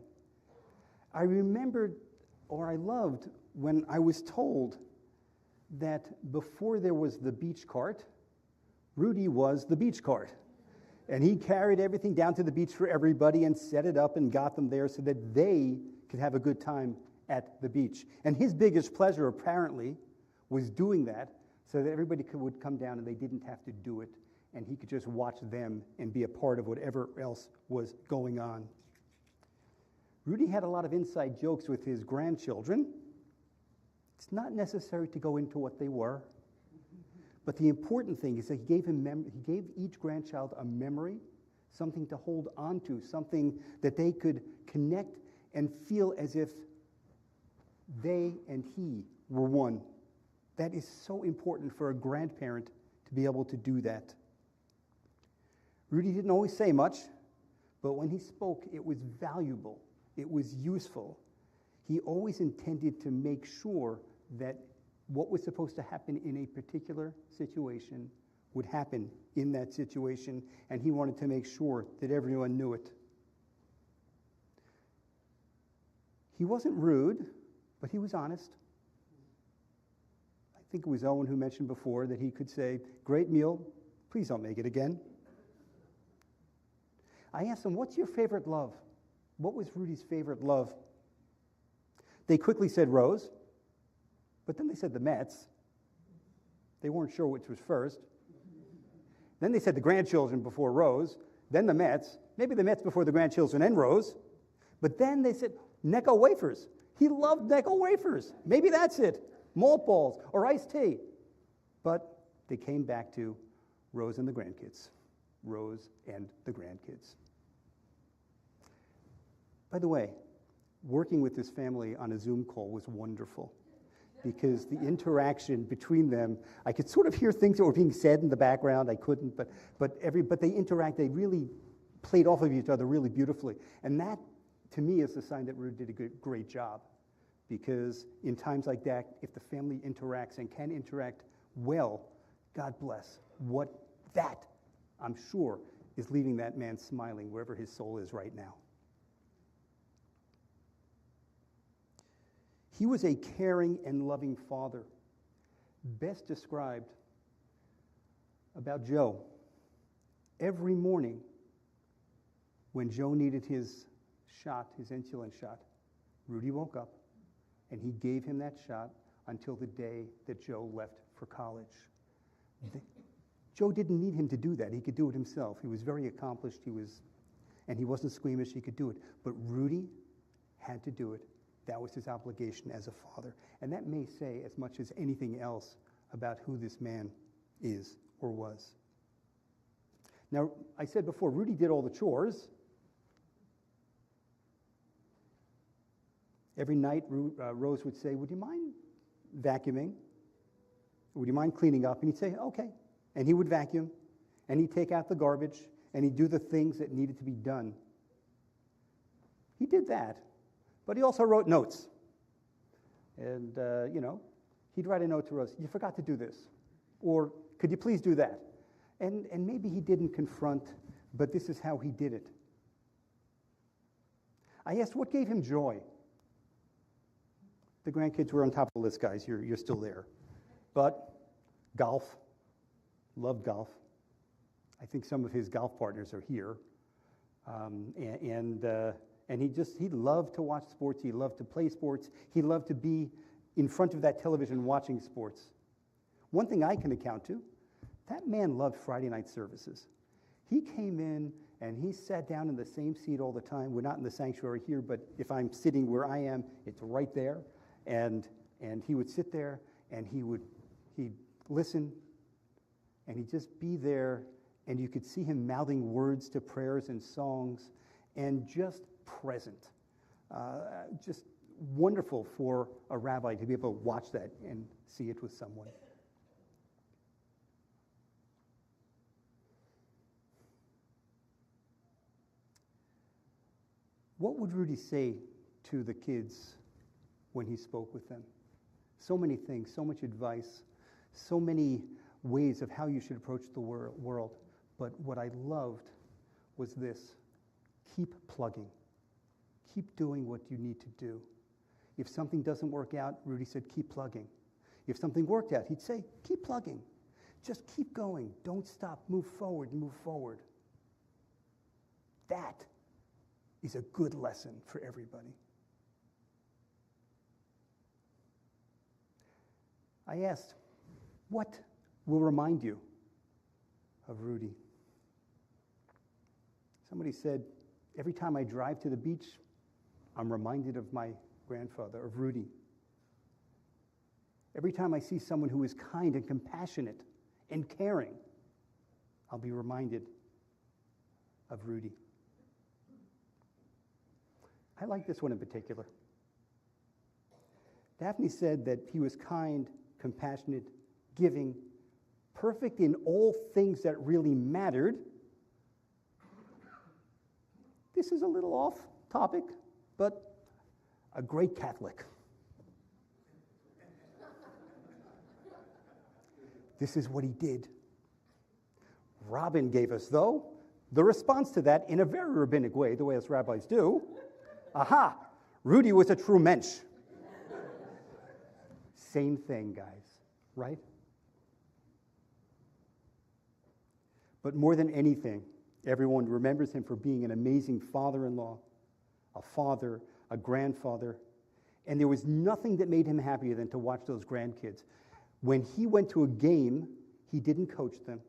I remembered, or I loved, when I was told that before there was the beach cart, Rudy was the beach cart. And he carried everything down to the beach for everybody and set it up and got them there so that they could have a good time at the beach. And his biggest pleasure, apparently, was doing that so that everybody would come down and they didn't have to do it, and he could just watch them and be a part of whatever else was going on. Rudy had a lot of inside jokes with his grandchildren. It's not necessary to go into what they were, but the important thing is that he gave each grandchild a memory, something to hold on to, something that they could connect and feel as if they and he were one. That is so important for a grandparent to be able to do that. Rudy didn't always say much, but when he spoke, it was valuable. It was useful. He always intended to make sure that what was supposed to happen in a particular situation would happen in that situation, and he wanted to make sure that everyone knew it. He wasn't rude, but he was honest. I think it was Owen who mentioned before that he could say, "Great meal, please don't make it again." I asked him, "What's your favorite love?" What was Rudy's favorite love? They quickly said Rose, but then they said the Mets. They weren't sure which was first. Then they said the grandchildren before Rose, then the Mets, maybe the Mets before the grandchildren and Rose, But then they said, Necco wafers. He loved Necco wafers. Maybe that's it. Malt balls or iced tea. But they came back to Rose and the grandkids. Rose and the grandkids. By the way, working with this family on a Zoom call was wonderful because the interaction between them, I could sort of hear things that were being said in the background. I couldn't, but they interact. They really played off of each other really beautifully. And that, to me, is a sign that Rudy did a great job, because in times like that, if the family interacts and can interact well, God bless. What that, I'm sure, is leaving that man smiling wherever his soul is right now. He was a caring and loving father. Best described about Joe. Every morning when Joe needed his shot, his insulin shot, Rudy woke up and he gave him that shot until the day that Joe left for college. Joe didn't need him to do that. He could do it himself. He was very accomplished. And he wasn't squeamish. He could do it. But Rudy had to do it. That was his obligation as a father. And that may say as much as anything else about who this man is or was. Now, I said before, Rudy did all the chores. Every night, Rose would say, would you mind vacuuming? Would you mind cleaning up? And he'd say, okay. And he would vacuum, and he'd take out the garbage, and he'd do the things that needed to be done. He did that, but he also wrote notes. And, he'd write a note to Rose, you forgot to do this, or could you please do that? And maybe he didn't confront, but this is how he did it. I asked, what gave him joy? The grandkids were on top of the list, guys. You're still there. But golf. Loved golf. I think some of his golf partners are here. And he loved to watch sports. He loved to play sports. He loved to be in front of that television watching sports. One thing I can account to, that man loved Friday night services. He came in and he sat down in the same seat all the time. We're not in the sanctuary here, but if I'm sitting where I am, it's right there. And he would sit there and he'd listen, and he'd just be there, and you could see him mouthing words to prayers and songs, and just present. Just wonderful for a rabbi to be able to watch that and see it with someone. What would Rudy say to the kids when he spoke with them? So many things, so much advice, so many ways of how you should approach the world. But what I loved was this: keep plugging. Keep doing what you need to do. If something doesn't work out, Rudy said, keep plugging. If something worked out, he'd say, keep plugging. Just keep going. Don't stop. Move forward, move forward. That is a good lesson for everybody. I asked, what will remind you of Rudy? Somebody said, every time I drive to the beach, I'm reminded of my grandfather, of Rudy. Every time I see someone who is kind and compassionate and caring, I'll be reminded of Rudy. I like this one in particular. Daphne said that he was kind, compassionate, giving, perfect in all things that really mattered. This is a little off topic, but a great Catholic. This is what he did. Robin gave us, though, the response to that in a very rabbinic way, the way us rabbis do. Aha! Rudy was a true mensch. Same thing, guys, right? But more than anything, everyone remembers him for being an amazing father-in-law, a father, a grandfather, and there was nothing that made him happier than to watch those grandkids. When he went to a game, he didn't coach them.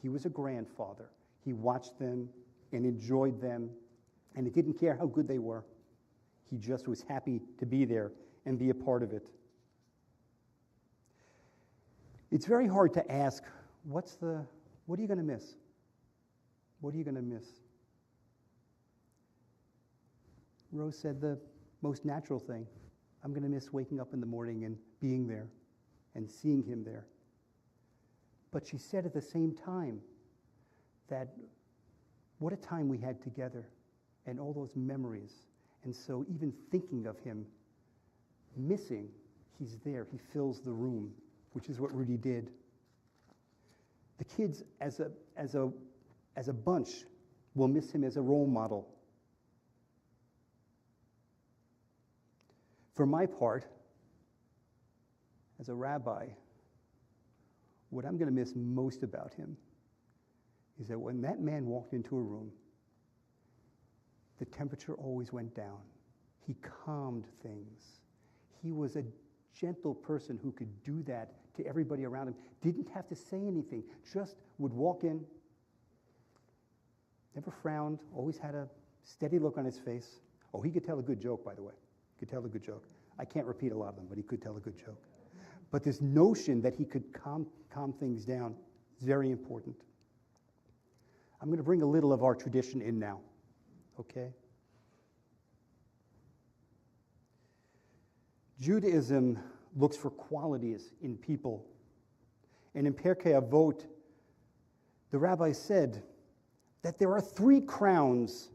He was a grandfather. He watched them and enjoyed them And he didn't care how good they were. He just was happy to be there and be a part of it. It's very hard to ask, what are you going to miss? What are you going to miss? Rose said the most natural thing. I'm going to miss waking up in the morning and being there and seeing him there. But she said at the same time that what a time we had together and all those memories. And so even thinking of him missing, he's there. He fills the room, which is what Rudy did. The kids, as a bunch, will miss him as a role model. For my part, as a rabbi, what I'm going to miss most about him is that when that man walked into a room, the temperature always went down. He calmed things. He was a gentle person who could do that to everybody around him. Didn't have to say anything, just would walk in, never frowned, always had a steady look on his face. Oh, he could tell a good joke, by the way. He could tell a good joke. I can't repeat a lot of them, but he could tell a good joke. But this notion that he could calm things down is very important. I'm going to bring a little of our tradition in now, okay? Judaism looks for qualities in people. And in Pirkei Avot, the rabbi said that there are 3 crowns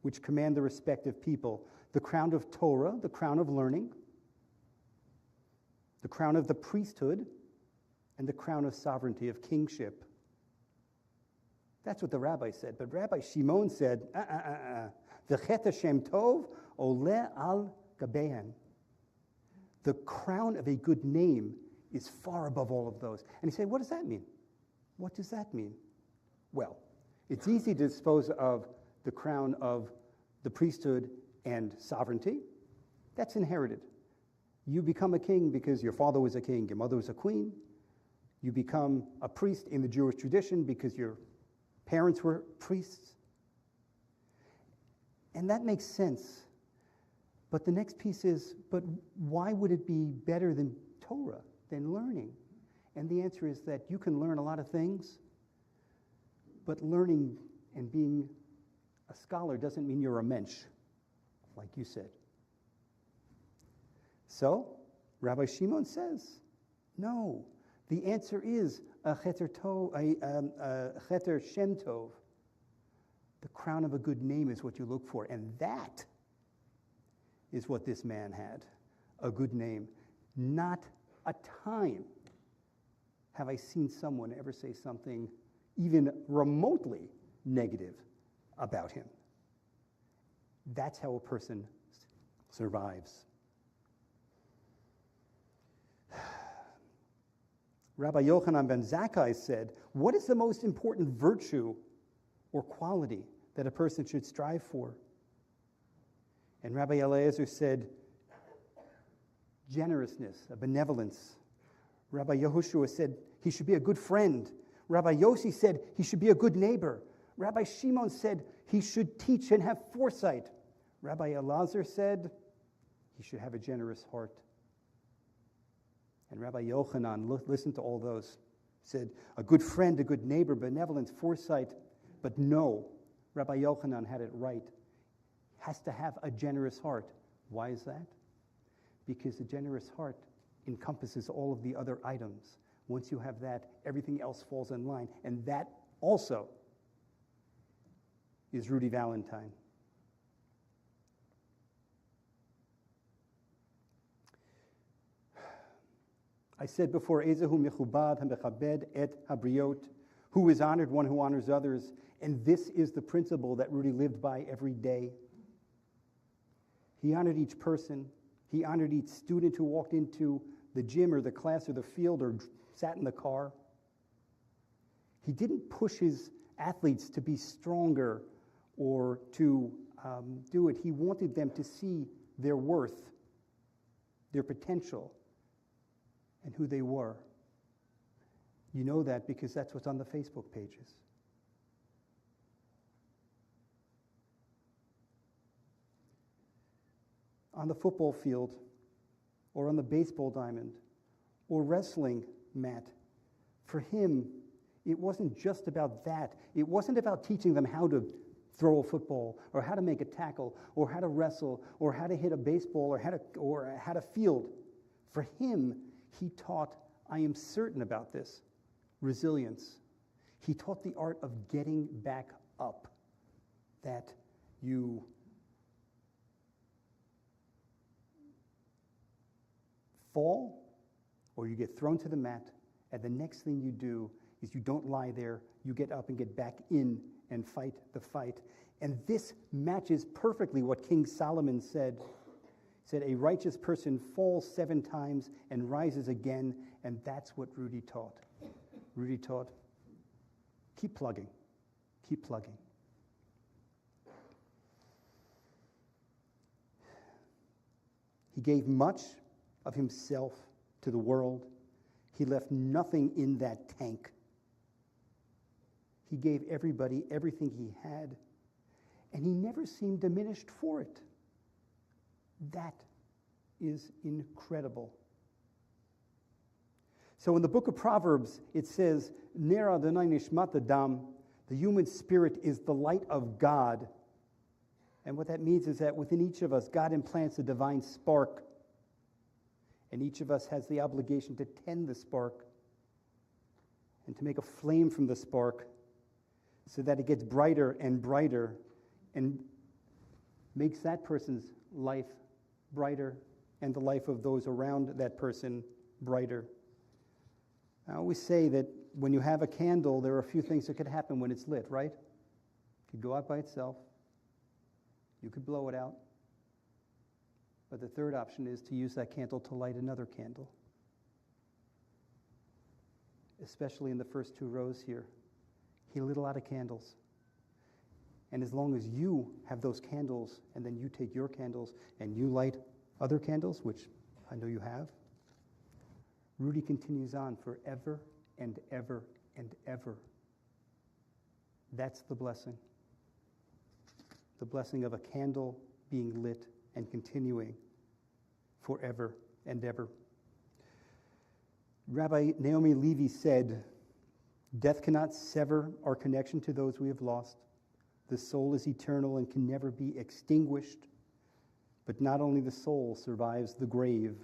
which command the respect of people. The crown of Torah, the crown of learning, the crown of the priesthood, and the crown of sovereignty, of kingship. That's what the rabbi said. But Rabbi Shimon said, V'chet Hashem tov ole al gabehan. The crown of a good name is far above all of those. And he said, what does that mean? What does that mean? Well, it's easy to dispose of the crown of the priesthood and sovereignty. That's inherited. You become a king because your father was a king, your mother was a queen. You become a priest in the Jewish tradition because your parents were priests. And that makes sense. But the next piece is, but why would it be better than Torah, than learning? And the answer is that you can learn a lot of things, but learning and being a scholar doesn't mean you're a mensch, like you said. So, Rabbi Shimon says, no, the answer is a cheter shem tov. The crown of a good name is what you look for, and that is what this man had, a good name. Not a time have I seen someone ever say something even remotely negative about him. That's how a person survives. Rabbi Yochanan ben Zakkai said, what is the most important virtue or quality that a person should strive for? And Rabbi Eliezer said, generousness, a benevolence. Rabbi Yehoshua said he should be a good friend. Rabbi Yossi said he should be a good neighbor. Rabbi Shimon said he should teach and have foresight. Rabbi Elazar said he should have a generous heart. And Rabbi Yochanan, listen to all those, said a good friend, a good neighbor, benevolence, foresight. But no, Rabbi Yochanan had it right. Has to have a generous heart. Why is that? Because a generous heart encompasses all of the other items. Once you have that, everything else falls in line. And that also is Rudy Valentine. I said before, Ezehu mechubad hamechabed et habriot, who is honored, one who honors others. And this is the principle that Rudy lived by every day. He honored each person. He honored each student who walked into the gym or the class or the field or sat in the car. He didn't push his athletes to be stronger or to do it. He wanted them to see their worth, their potential, and who they were. You know that because that's what's on the Facebook pages. on the football field or on the baseball diamond or wrestling mat. For him, it wasn't just about that. It wasn't about teaching them how to throw a football or how to make a tackle or how to wrestle or how to hit a baseball or how to field. For him, he taught, I am certain about this, resilience. He taught the art of getting back up, that you fall or you get thrown to the mat, and the next thing you do is you don't lie there, you get up and get back in and fight the fight. And this matches perfectly what King Solomon said. He said, a righteous person falls 7 times and rises again, and that's what Rudy taught. Rudy taught, keep plugging, keep plugging. He gave much of himself to the world. He left nothing in that tank. He gave everybody everything he had, and he never seemed diminished for it. That is incredible. So in the book of Proverbs, it says, Ner Adonai nishmat adam, the human spirit is the light of God. And what that means is that within each of us, God implants a divine spark. And each of us has the obligation to tend the spark and to make a flame from the spark so that it gets brighter and makes that person's life brighter and the life of those around that person brighter. I always say that when you have a candle, there are a few things that could happen when it's lit, right? It could go out by itself. You could blow it out. But the third option is to use that candle to light another candle. Especially in the first 2 rows here. He lit a lot of candles. And as long as you have those candles, and then you take your candles and you light other candles, which I know you have, Rudy continues on forever and ever and ever. That's the blessing. The blessing of a candle being lit and continuing forever and ever. Rabbi Naomi Levy said, death cannot sever our connection to those we have lost. The soul is eternal and can never be extinguished. But not only the soul survives the grave.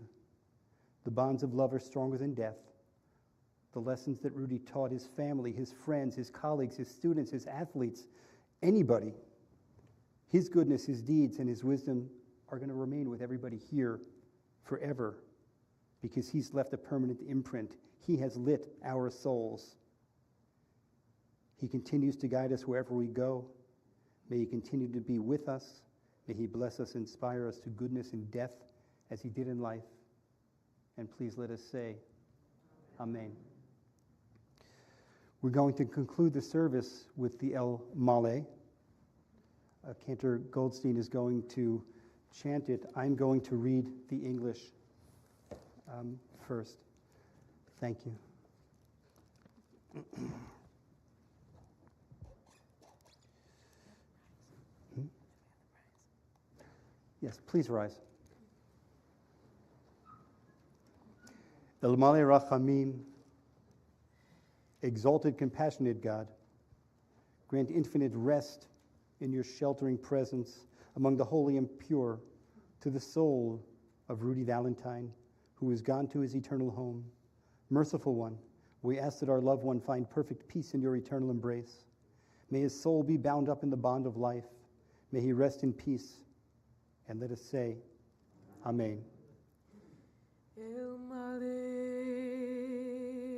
The bonds of love are stronger than death. The lessons that Rudy taught his family, his friends, his colleagues, his students, his athletes, anybody, his goodness, his deeds, and his wisdom are going to remain with everybody here forever because he's left a permanent imprint. He has lit our souls. He continues to guide us wherever we go. May he continue to be with us. May he bless us, inspire us to goodness in death as he did in life. And please let us say, Amen. We're going to conclude the service with the El Male. Cantor Goldstein is going to chant it. I'm going to read the English first. Thank you. Yes, please rise. El Male Rachamim, exalted, compassionate God, grant infinite rest in your sheltering presence among the holy and pure to the soul of Rudy Valentine, who is gone to his eternal home. Merciful one, we ask that our loved one find perfect peace in your eternal embrace. May his soul be bound up in the bond of life. May he rest in peace. And let us say, Amen. El Male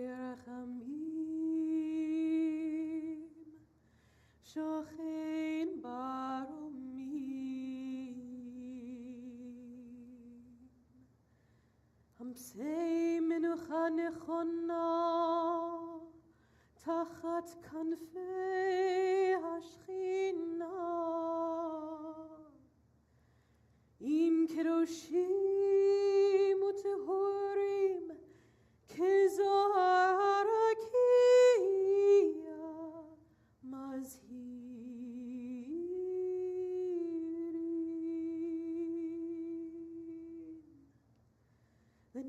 Rachamim, Shochein Baromim, Hamsei Menucha Nechona, Tachat Kanfei Hashchina, Im Kedoshim Utehorim Kezaharakia Mazhirim.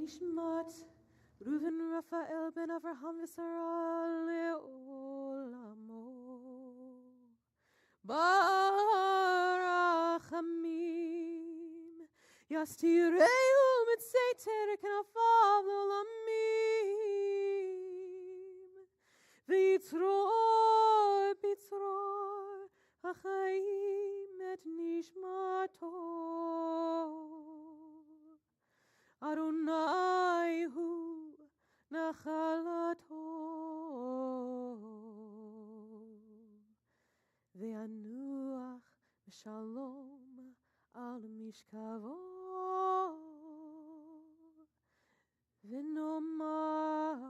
Nishmat Reuven Raphael ben Avraham V'Sara le'olamo Barachamim Yastireu Mitzeter Kanafav Olamim V'yitzror Bitzror Hachaim et Nishmato Adonai hu nachalato ve'anuach v'shalom al mishkavo v'nomar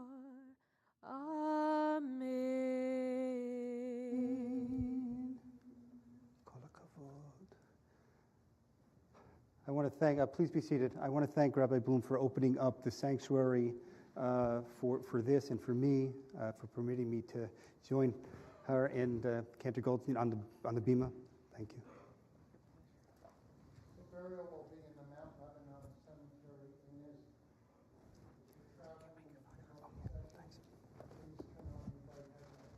amen. Kol hakavod. I want to thank, please be seated. I want to thank Rabbi Bloom for opening up the sanctuary for this and for me, for permitting me to join her and Cantor Goldstein on the bima. Thank you. The burial will be in the Mount Lebanon Cemetery in Israel. If you're traveling in the procession, please turn on your right headlight.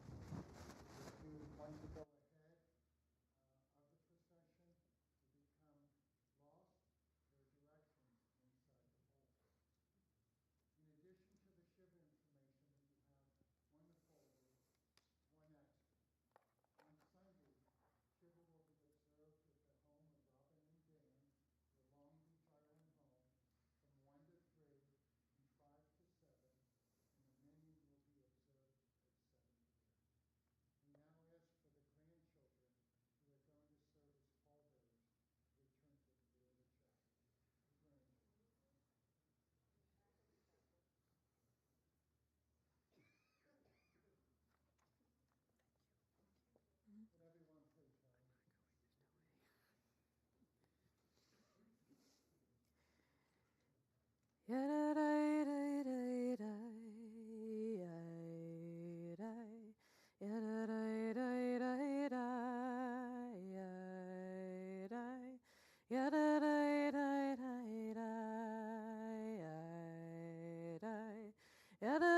If you want to go ahead of the procession to become lost, there are directions inside the hole. In addition to the Shiva information that you have on the folder, one extra. On Sunday, Shiva will be observed at the home of Robin and Dan, their Long Beach Island home, from 1 to 3 and 5 to 7, and the menu will be observed at 7 p.m. We now ask for the grandchildren who are going to serve as pallbearers to return to the rear of the chapel. The grandchildren. Would everyone please rise? Yada